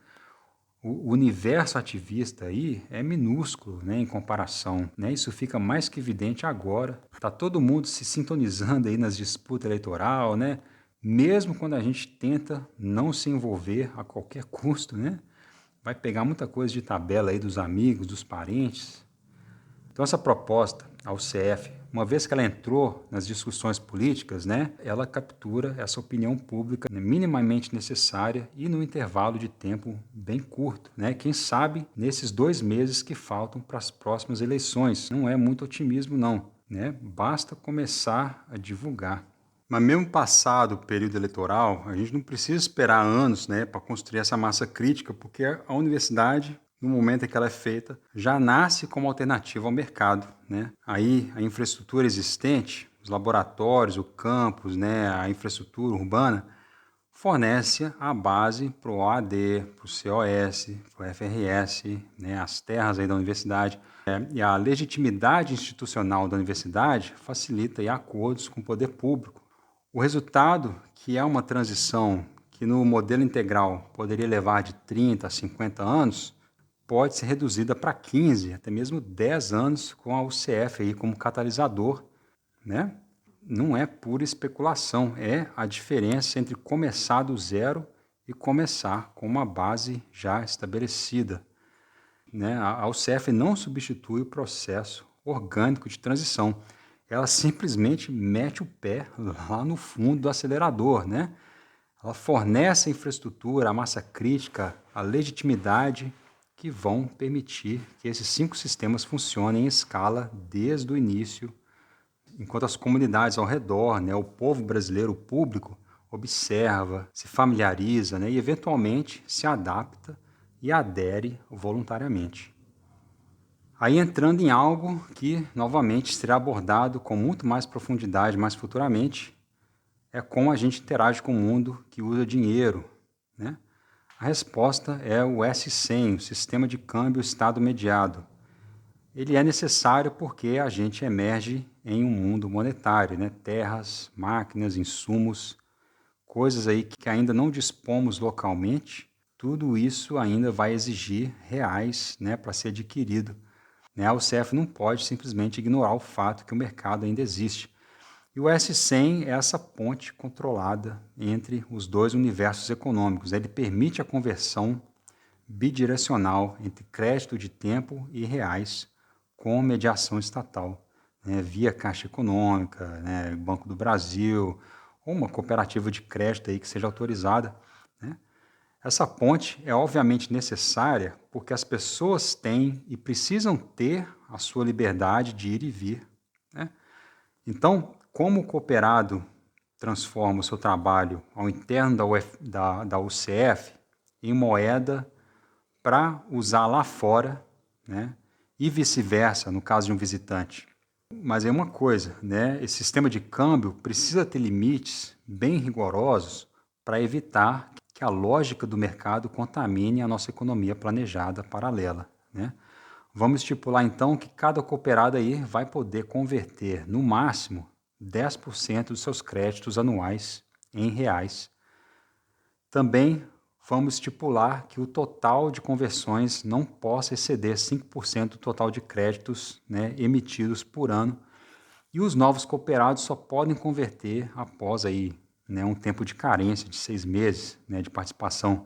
O universo ativista aí é minúsculo, né, em comparação, né? Isso fica mais que evidente agora. Tá todo mundo se sintonizando aí nas disputas eleitorais, né? Mesmo quando a gente tenta não se envolver a qualquer custo, né? Vai pegar muita coisa de tabela aí dos amigos, dos parentes. Então essa proposta, a UCF, uma vez que ela entrou nas discussões políticas, né, ela captura essa opinião pública, né, minimamente necessária e num intervalo de tempo bem curto, né? Quem sabe nesses 2 meses que faltam para as próximas eleições. Não é muito otimismo não, né? Basta começar a divulgar. Mas mesmo passado o período eleitoral, a gente não precisa esperar anos, né, para construir essa massa crítica, porque a universidade, no momento em que ela é feita, já nasce como alternativa ao mercado, né? Aí a infraestrutura existente, os laboratórios, o campus, né, a infraestrutura urbana, fornece a base para o OAD, para o COS, para o FRS, né, as terras aí da universidade. E a legitimidade institucional da universidade facilita aí acordos com o poder público. O resultado, que é uma transição que no modelo integral poderia levar de 30 a 50 anos, pode ser reduzida para 15, até mesmo 10 anos com a UCF aí como catalisador, né? Não é pura especulação, é a diferença entre começar do zero e começar com uma base já estabelecida, né? A UCF não substitui o processo orgânico de transição, ela simplesmente mete o pé lá no fundo do acelerador, né? Ela fornece a infraestrutura, a massa crítica, a legitimidade que vão permitir que esses 5 sistemas funcionem em escala desde o início, enquanto as comunidades ao redor, né, o povo brasileiro, o público, observa, se familiariza, né, e eventualmente se adapta e adere voluntariamente. Aí entrando em algo que, novamente, será abordado com muito mais profundidade mais futuramente, é como a gente interage com o mundo que usa dinheiro, né? A resposta é o S100, o Sistema de Câmbio Estado Mediado. Ele é necessário porque a gente emerge em um mundo monetário, né? Terras, máquinas, insumos, coisas aí que ainda não dispomos localmente, tudo isso ainda vai exigir reais, né, para ser adquirido, né? A UCF não pode simplesmente ignorar o fato que o mercado ainda existe. E o S100 é essa ponte controlada entre os dois universos econômicos. Ele permite a conversão bidirecional entre crédito de tempo e reais com mediação estatal, né, via Caixa Econômica, né, Banco do Brasil, ou uma cooperativa de crédito aí que seja autorizada, né? Essa ponte é obviamente necessária porque as pessoas têm e precisam ter a sua liberdade de ir e vir, né? Então, como o cooperado transforma o seu trabalho ao interno da UCF em moeda para usar lá fora, né? E vice-versa, no caso de um visitante. Mas é uma coisa, né? Esse sistema de câmbio precisa ter limites bem rigorosos para evitar que a lógica do mercado contamine a nossa economia planejada paralela, né? Vamos estipular então que cada cooperado aí vai poder converter no máximo 10% dos seus créditos anuais em reais. Também vamos estipular que o total de conversões não possa exceder 5% do total de créditos, né, emitidos por ano. E os novos cooperados só podem converter após aí, né, um tempo de carência de 6 meses, né, de participação.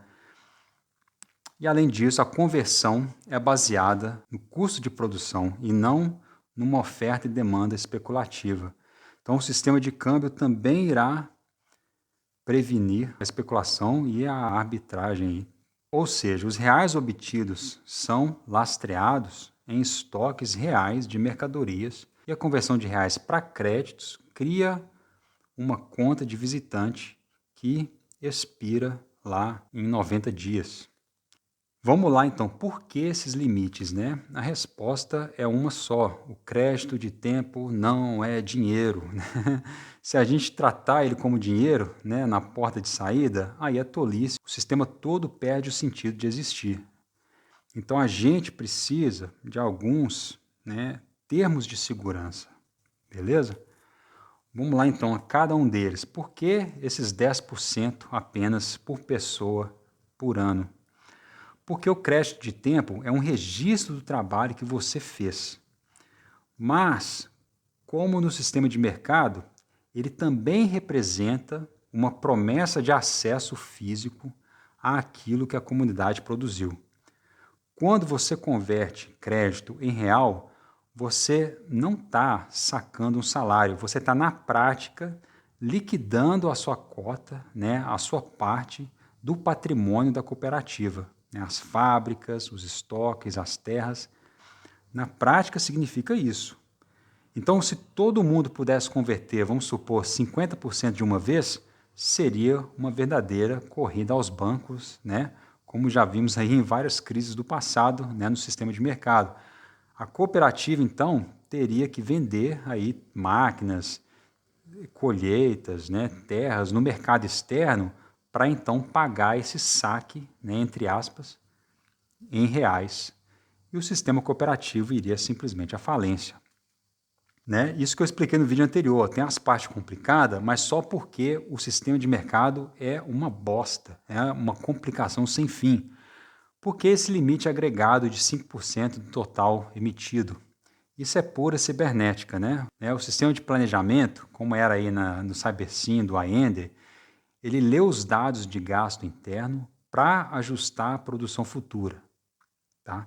E, além disso, a conversão é baseada no custo de produção e não numa oferta e demanda especulativa. Então, o sistema de câmbio também irá prevenir a especulação e a arbitragem. Ou seja, os reais obtidos são lastreados em estoques reais de mercadorias e a conversão de reais para créditos cria uma conta de visitante que expira lá em 90 dias. Vamos lá então, por que esses limites, né? A resposta é uma só: o crédito de tempo não é dinheiro, né? Se a gente tratar ele como dinheiro, né, na porta de saída, aí é tolice, o sistema todo perde o sentido de existir. Então a gente precisa de alguns, né, termos de segurança, beleza? Vamos lá então a cada um deles. Por que esses 10% apenas por pessoa por ano? Porque o crédito de tempo é um registro do trabalho que você fez. Mas, como no sistema de mercado, ele também representa uma promessa de acesso físico àquilo que a comunidade produziu. Quando você converte crédito em real, você não está sacando um salário, você está, na prática, liquidando a sua cota, né, a sua parte do patrimônio da cooperativa. Né, as fábricas, os estoques, as terras. Na prática, significa isso. Então, se todo mundo pudesse converter, vamos supor, 50% de uma vez, seria uma verdadeira corrida aos bancos, né? Como já vimos aí em várias crises do passado, né, no sistema de mercado. A cooperativa, então, teria que vender aí máquinas, colheitas, né, terras no mercado externo para então pagar esse saque, né, entre aspas, em reais. E o sistema cooperativo iria simplesmente à falência. Né? Isso que eu expliquei no vídeo anterior, tem as partes complicadas, mas só porque o sistema de mercado é uma bosta, é uma complicação sem fim. Porque esse limite agregado de 5% do total emitido, isso é pura cibernética, né? O sistema de planejamento, como era aí no CyberSim do Aender, ele lê os dados de gasto interno para ajustar a produção futura. Tá?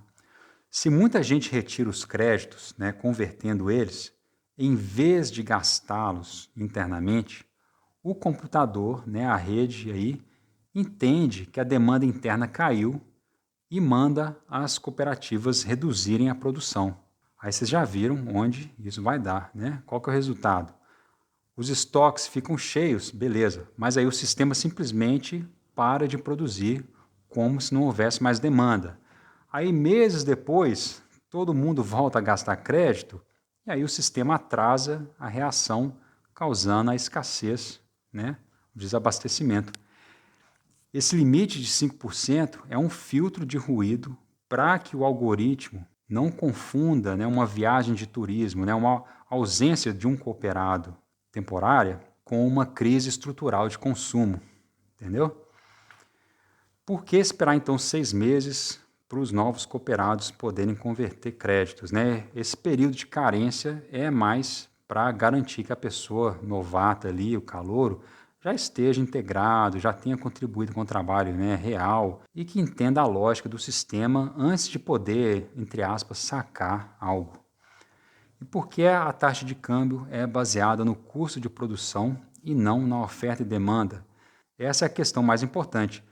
Se muita gente retira os créditos, né, convertendo eles, em vez de gastá-los internamente, o computador, né, a rede aí, entende que a demanda interna caiu e manda as cooperativas reduzirem a produção. Aí vocês já viram onde isso vai dar, né? Qual que é o resultado? Os estoques ficam cheios, beleza, mas aí o sistema simplesmente para de produzir como se não houvesse mais demanda. Aí meses depois, todo mundo volta a gastar crédito e aí o sistema atrasa a reação, causando a escassez, né? O desabastecimento. Esse limite de 5% é um filtro de ruído para que o algoritmo não confunda, né, uma viagem de turismo, né, uma ausência de um cooperado temporária com uma crise estrutural de consumo. Entendeu? Por que esperar então 6 meses para os novos cooperados poderem converter créditos? Né? Esse período de carência é mais para garantir que a pessoa novata ali, o calouro, já esteja integrado, já tenha contribuído com o trabalho, né, real e que entenda a lógica do sistema antes de poder, entre aspas, sacar algo. E por que a taxa de câmbio é baseada no custo de produção e não na oferta e demanda? Essa é a questão mais importante.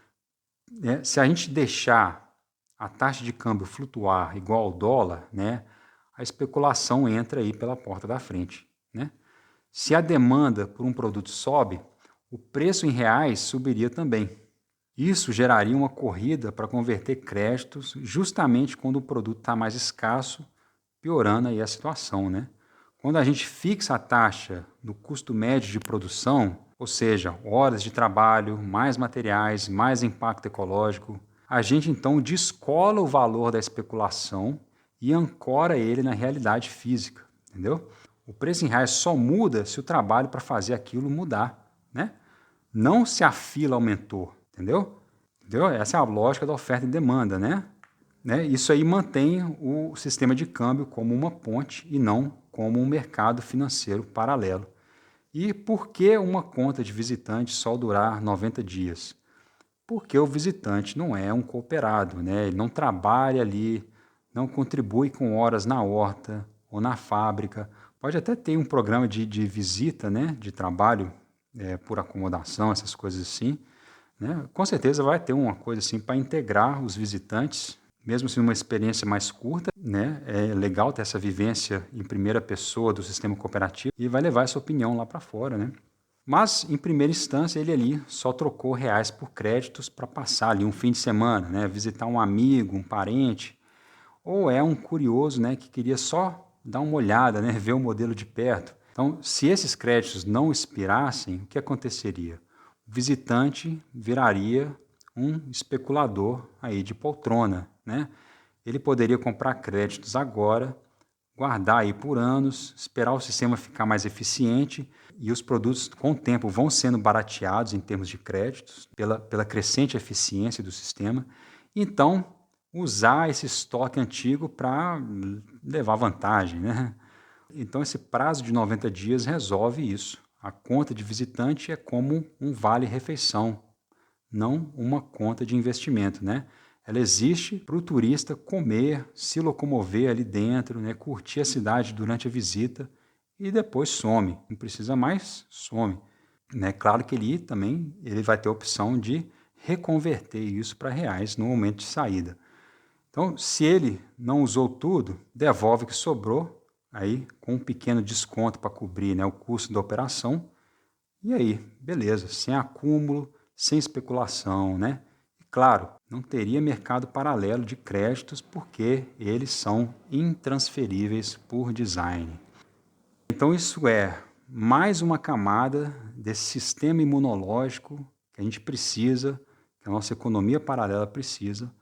Se a gente deixar a taxa de câmbio flutuar igual ao dólar, né, a especulação entra aí pela porta da frente. Né? Se a demanda por um produto sobe, o preço em reais subiria também. Isso geraria uma corrida para converter créditos justamente quando o produto está mais escasso, piorando aí a situação. Né? Quando a gente fixa a taxa do custo médio de produção, ou seja, horas de trabalho, mais materiais, mais impacto ecológico, a gente então descola o valor da especulação e ancora ele na realidade física, entendeu? O preço em reais só muda se o trabalho para fazer aquilo mudar, né? Não se a fila aumentou, entendeu? Essa é a lógica da oferta e demanda, né? Isso aí mantém o sistema de câmbio como uma ponte e não como um mercado financeiro paralelo. E por que uma conta de visitante só durar 90 dias? porque o visitante não é um cooperado, né? Ele não trabalha ali, não contribui com horas na horta ou na fábrica. Pode até ter um programa de visita, né? De trabalho por acomodação, essas coisas assim, né? Com certeza vai ter uma coisa assim para integrar os visitantes, mesmo sendo uma experiência mais curta, né? É legal ter essa vivência em primeira pessoa do sistema cooperativo e vai levar essa opinião lá para fora, né? Mas, em primeira instância, ele ali só trocou reais por créditos para passar ali um fim de semana, né? Visitar um amigo, um parente, ou é um curioso, né, que queria só dar uma olhada, né, ver o modelo de perto. Então, se esses créditos não expirassem, o que aconteceria? O visitante viraria um especulador aí de poltrona, né? Ele poderia comprar créditos agora, guardar aí por anos, esperar o sistema ficar mais eficiente e os produtos com o tempo vão sendo barateados em termos de créditos pela crescente eficiência do sistema. Então, usar esse estoque antigo para levar vantagem, né? Então, esse prazo de 90 dias resolve isso. A conta de visitante é como um vale-refeição, não uma conta de investimento, né? Ela existe para o turista comer, se locomover ali dentro, né? Curtir a cidade durante a visita e depois some. Não precisa mais, some. Né? Claro que ele vai ter a opção de reconverter isso para reais no momento de saída. Então, se ele não usou tudo, devolve o que sobrou, aí com um pequeno desconto para cobrir, né, o custo da operação. E aí, beleza, sem acúmulo, sem especulação, né? E claro, não teria mercado paralelo de créditos porque eles são intransferíveis por design. Então isso é mais uma camada desse sistema imunológico que a gente precisa, que a nossa economia paralela precisa,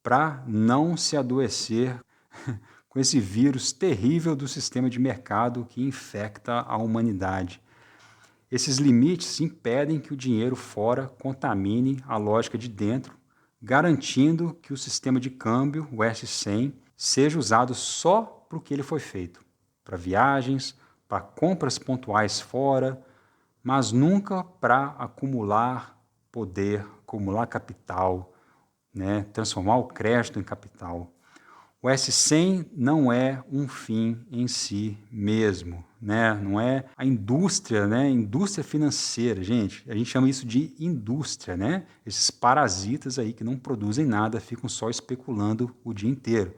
para não se adoecer com esse vírus terrível do sistema de mercado que infecta a humanidade. Esses limites impedem que o dinheiro fora contamine a lógica de dentro, garantindo que o sistema de câmbio, o S100, seja usado só para o que ele foi feito, para viagens, para compras pontuais fora, mas nunca para acumular poder, acumular capital, né? Transformar o crédito em capital. O S100 não é um fim em si mesmo, né? Não é a indústria, né? Indústria financeira, gente. A gente chama isso de indústria, né? Esses parasitas aí que não produzem nada, ficam só especulando o dia inteiro.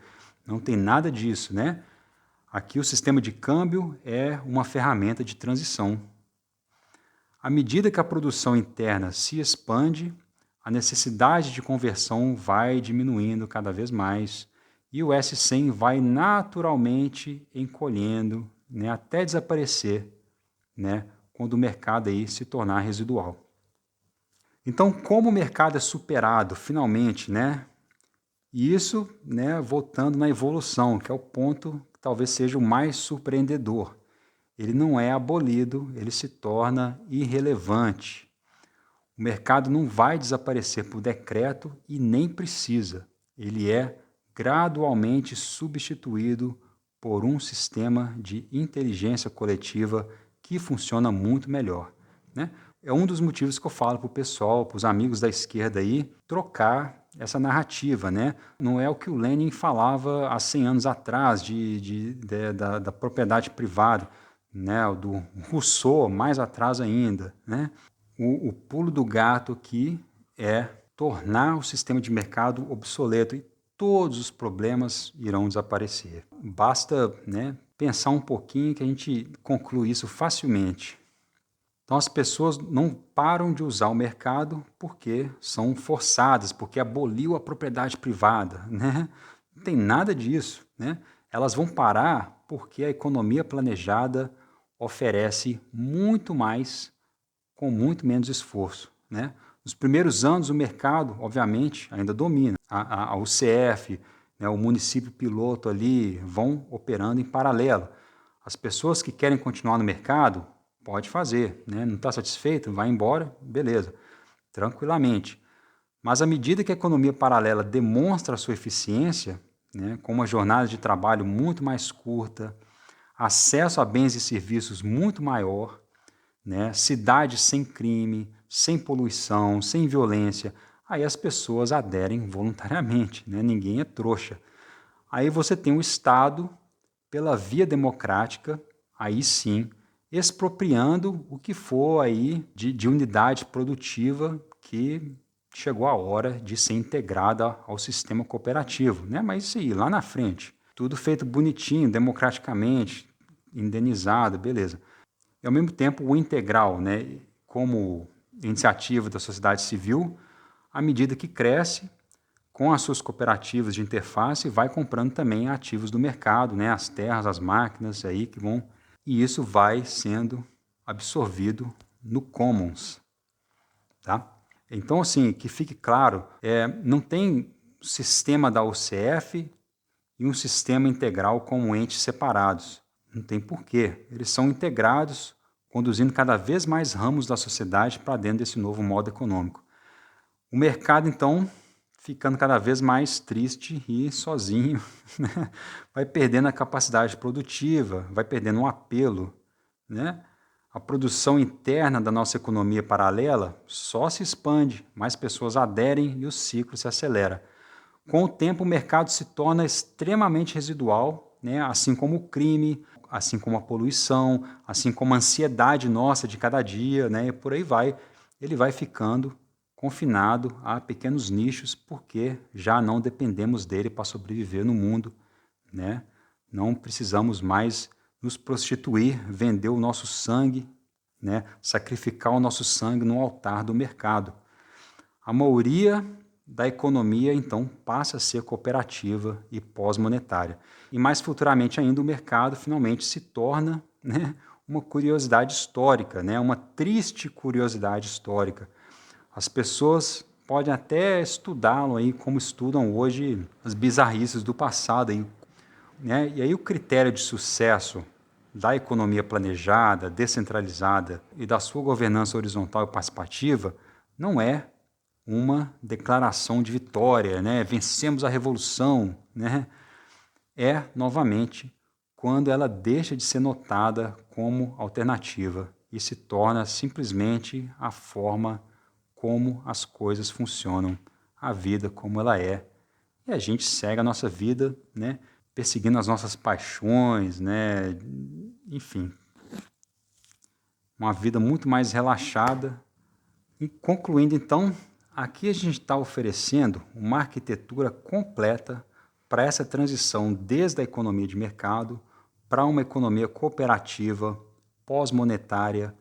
Não tem nada disso, né? Aqui o sistema de câmbio é uma ferramenta de transição. À medida que a produção interna se expande, a necessidade de conversão vai diminuindo cada vez mais e o S100 vai naturalmente encolhendo, né, até desaparecer, né, quando o mercado aí se tornar residual. Então, como o mercado é superado finalmente, né, e isso, né, voltando na evolução, que é o ponto que talvez seja o mais surpreendedor. Ele não é abolido, ele se torna irrelevante. O mercado não vai desaparecer por decreto e nem precisa. Ele é gradualmente substituído por um sistema de inteligência coletiva que funciona muito melhor, né? É um dos motivos que eu falo para o pessoal, para os amigos da esquerda aí, trocar essa narrativa, né? Não é o que o Lenin falava há 100 anos atrás da propriedade privada, né? O do Rousseau, mais atrás ainda, né? O pulo do gato aqui é tornar o sistema de mercado obsoleto e todos os problemas irão desaparecer. Basta, né, pensar um pouquinho que a gente conclui isso facilmente. Então as pessoas não param de usar o mercado porque são forçadas, porque aboliu a propriedade privada, né? Não tem nada disso, né? Elas vão parar porque a economia planejada oferece muito mais com muito menos esforço, né? Nos primeiros anos, o mercado, obviamente, ainda domina. A UCF, né, o município piloto ali, vão operando em paralelo. As pessoas que querem continuar no mercado, pode fazer, né? Não está satisfeito? Vai embora, beleza, tranquilamente. Mas à medida que a economia paralela demonstra a sua eficiência, né, com uma jornada de trabalho muito mais curta, acesso a bens e serviços muito maior, né? Cidades sem crime, sem poluição, sem violência, aí as pessoas aderem voluntariamente, né? Ninguém é trouxa. Aí você tem o Estado, pela via democrática, aí sim, expropriando o que for aí de unidade produtiva que chegou a hora de ser integrada ao sistema cooperativo, né? Mas isso aí, lá na frente, tudo feito bonitinho, democraticamente, indenizado, beleza. E ao mesmo tempo o integral, né? Como iniciativa da sociedade civil, à medida que cresce, com as suas cooperativas de interface, vai comprando também ativos do mercado, né? As terras, as máquinas aí que vão... E isso vai sendo absorvido no Commons, tá? Então, assim, que fique claro, não tem sistema da OCF e um sistema integral como entes separados. Não tem porquê. Eles são integrados, conduzindo cada vez mais ramos da sociedade para dentro desse novo modo econômico. O mercado, então, ficando cada vez mais triste e sozinho, né? Vai perdendo a capacidade produtiva, vai perdendo um apelo, né? A produção interna da nossa economia paralela só se expande, mais pessoas aderem e o ciclo se acelera. Com o tempo, o mercado se torna extremamente residual, né? Assim como o crime, assim como a poluição, assim como a ansiedade nossa de cada dia, né? E por aí vai. Ele vai ficando confinado a pequenos nichos, porque já não dependemos dele para sobreviver no mundo, né? Não precisamos mais nos prostituir, vender o nosso sangue, né? Sacrificar o nosso sangue no altar do mercado. A maioria da economia, então, passa a ser cooperativa e pós-monetária. E mais futuramente ainda, o mercado finalmente se torna, né, uma curiosidade histórica, né, uma triste curiosidade histórica. As pessoas podem até estudá-lo aí como estudam hoje as bizarrices do passado, aí, né? E aí o critério de sucesso da economia planejada, descentralizada e da sua governança horizontal e participativa não é uma declaração de vitória, né? Vencemos a revolução, né? É, novamente, quando ela deixa de ser notada como alternativa e se torna simplesmente a forma como as coisas funcionam, a vida como ela é. E a gente segue a nossa vida, né? Perseguindo as nossas paixões, né? Enfim, uma vida muito mais relaxada. E concluindo, então, aqui a gente está oferecendo uma arquitetura completa para essa transição desde a economia de mercado para uma economia cooperativa, pós-monetária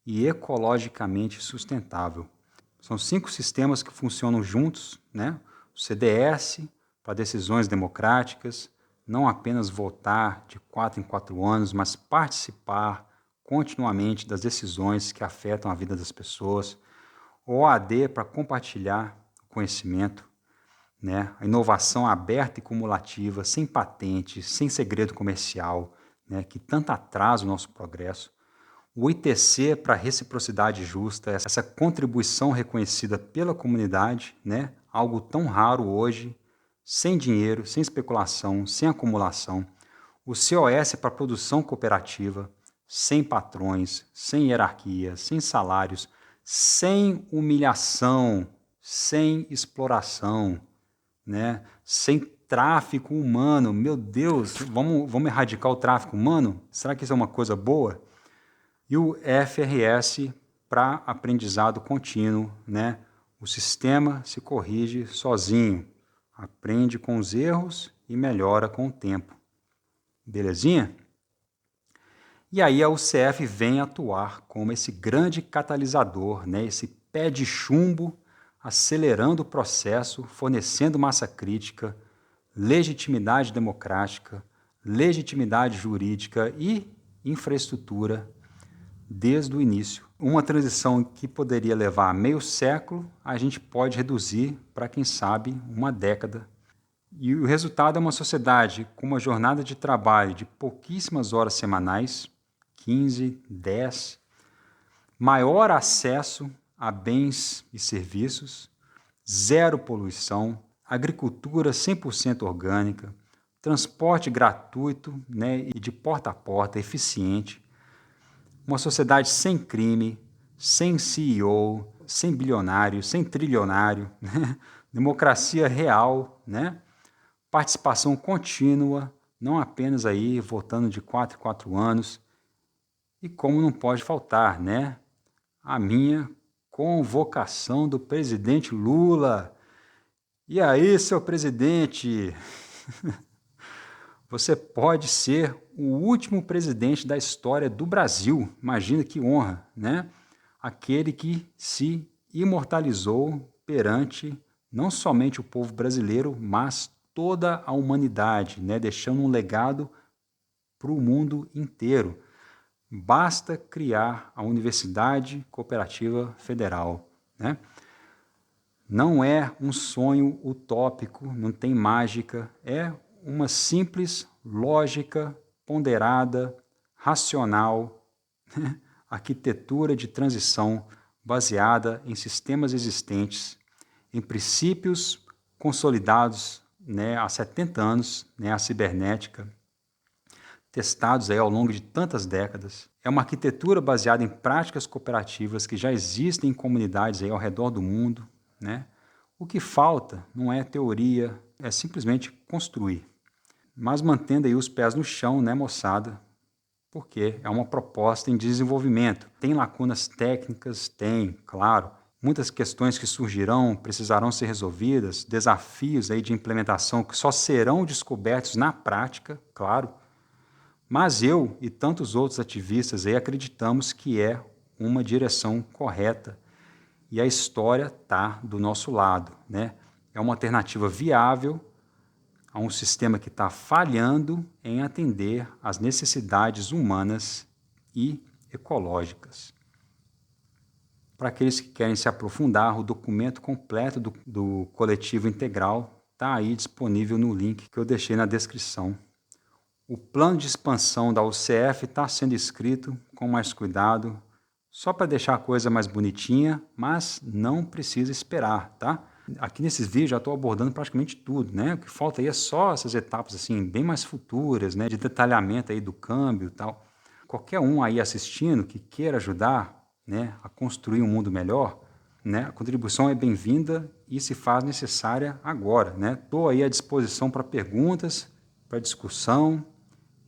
e ecologicamente sustentável. São 5 sistemas que funcionam juntos, né? O CDS, para decisões democráticas, não apenas votar de 4 em 4 anos, mas participar continuamente das decisões que afetam a vida das pessoas. O OAD para compartilhar o conhecimento, né? A inovação aberta e cumulativa, sem patente, sem segredo comercial, né? Que tanto atrasa o nosso progresso. O ITC para reciprocidade justa, essa contribuição reconhecida pela comunidade, né? Algo tão raro hoje, sem dinheiro, sem especulação, sem acumulação. O COS para produção cooperativa, sem patrões, sem hierarquia, sem salários, sem humilhação, sem exploração, né? Sem tráfico humano. Meu Deus, vamos erradicar o tráfico humano? Será que isso é uma coisa boa? E o FRS para aprendizado contínuo, né? O sistema se corrige sozinho, aprende com os erros e melhora com o tempo. Belezinha? E aí a UCF vem atuar como esse grande catalisador, né? Esse pé de chumbo, acelerando o processo, fornecendo massa crítica, legitimidade democrática, legitimidade jurídica e infraestrutura desde o início. Uma transição que poderia levar meio século, a gente pode reduzir para, quem sabe, uma década. E o resultado é uma sociedade com uma jornada de trabalho de pouquíssimas horas semanais, 15, 10, maior acesso a bens e serviços, zero poluição, agricultura 100% orgânica, transporte gratuito, né, e de porta a porta, eficiente, uma sociedade sem crime, sem CEO, sem bilionário, sem trilionário, né? Democracia real, né? Participação contínua, não apenas aí votando de 4 em 4 anos. E como não pode faltar, né? A minha convocação do presidente Lula. E aí, seu presidente, você pode ser o último presidente da história do Brasil. Imagina que honra, né? Aquele que se imortalizou perante não somente o povo brasileiro, mas toda a humanidade, né? Deixando um legado para o mundo inteiro. Basta criar a Universidade Cooperativa Federal, né? Não é um sonho utópico, não tem mágica, é uma simples lógica ponderada, racional, né? Arquitetura de transição baseada em sistemas existentes, em princípios consolidados, né, há 70 anos, né, a cibernética, testados aí ao longo de tantas décadas. É uma arquitetura baseada em práticas cooperativas que já existem em comunidades aí ao redor do mundo, né? O que falta não é teoria, é simplesmente construir. Mas mantendo aí os pés no chão, né, moçada? Porque é uma proposta em desenvolvimento. Tem lacunas técnicas? Tem, claro. Muitas questões que surgirão precisarão ser resolvidas, desafios aí de implementação que só serão descobertos na prática, claro. Mas eu e tantos outros ativistas aí acreditamos que é uma direção correta e a história está do nosso lado, né? É uma alternativa viável a um sistema que está falhando em atender às necessidades humanas e ecológicas. Para aqueles que querem se aprofundar, o documento completo do Coletivo Integral está aí disponível no link que eu deixei na descrição. O plano de expansão da UCF está sendo escrito com mais cuidado, só para deixar a coisa mais bonitinha, mas não precisa esperar, tá? Aqui nesses vídeos já estou abordando praticamente tudo, né? O que falta aí é só essas etapas assim, bem mais futuras, né? De detalhamento aí do câmbio e tal. Qualquer um aí assistindo que queira ajudar, né, a construir um mundo melhor, né? A contribuição é bem-vinda e se faz necessária agora, né? Estou aí à disposição para perguntas, para discussão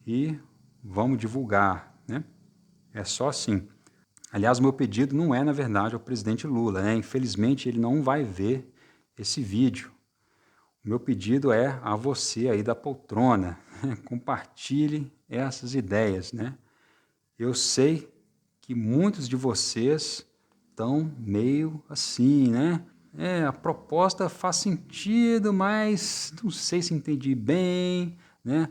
e vamos divulgar, né? É só assim. Aliás, o meu pedido não é, na verdade, ao presidente Lula, né? Infelizmente, ele não vai ver esse vídeo. O meu pedido é a você aí da poltrona. Compartilhe essas ideias, né? Eu sei que muitos de vocês estão meio assim, né? A proposta faz sentido, mas não sei se entendi bem, né?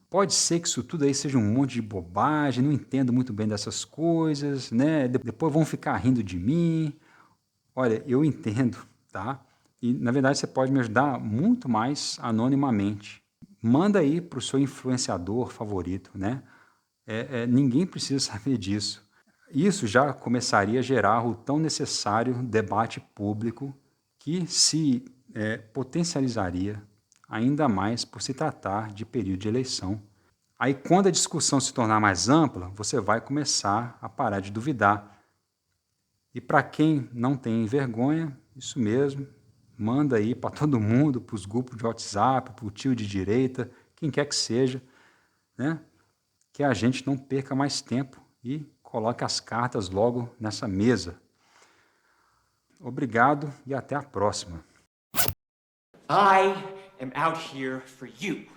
Pode ser que isso tudo aí seja um monte de bobagem, não entendo muito bem dessas coisas, né? Depois vão ficar rindo de mim. Olha, eu entendo, tá? E, na verdade, você pode me ajudar muito mais anonimamente. Manda aí para o seu influenciador favorito, né? Ninguém precisa saber disso. Isso já começaria a gerar o tão necessário debate público que se potencializaria ainda mais por se tratar de período de eleição. Aí, quando a discussão se tornar mais ampla, você vai começar a parar de duvidar. E para quem não tem vergonha, isso mesmo, manda aí para todo mundo, para os grupos de WhatsApp, para o tio de direita, quem quer que seja, né? Que a gente não perca mais tempo e coloque as cartas logo nessa mesa. Obrigado e até a próxima. I am out here for you.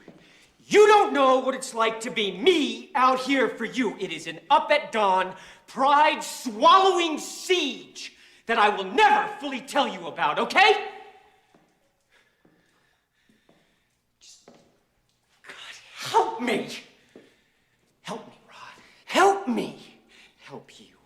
You don't know what it's like to be me out here for you. It is an up at dawn, pride-swallowing siege that I will never fully tell you about, okay? Just, God, help me. Help me, Rod. Help me. Help you.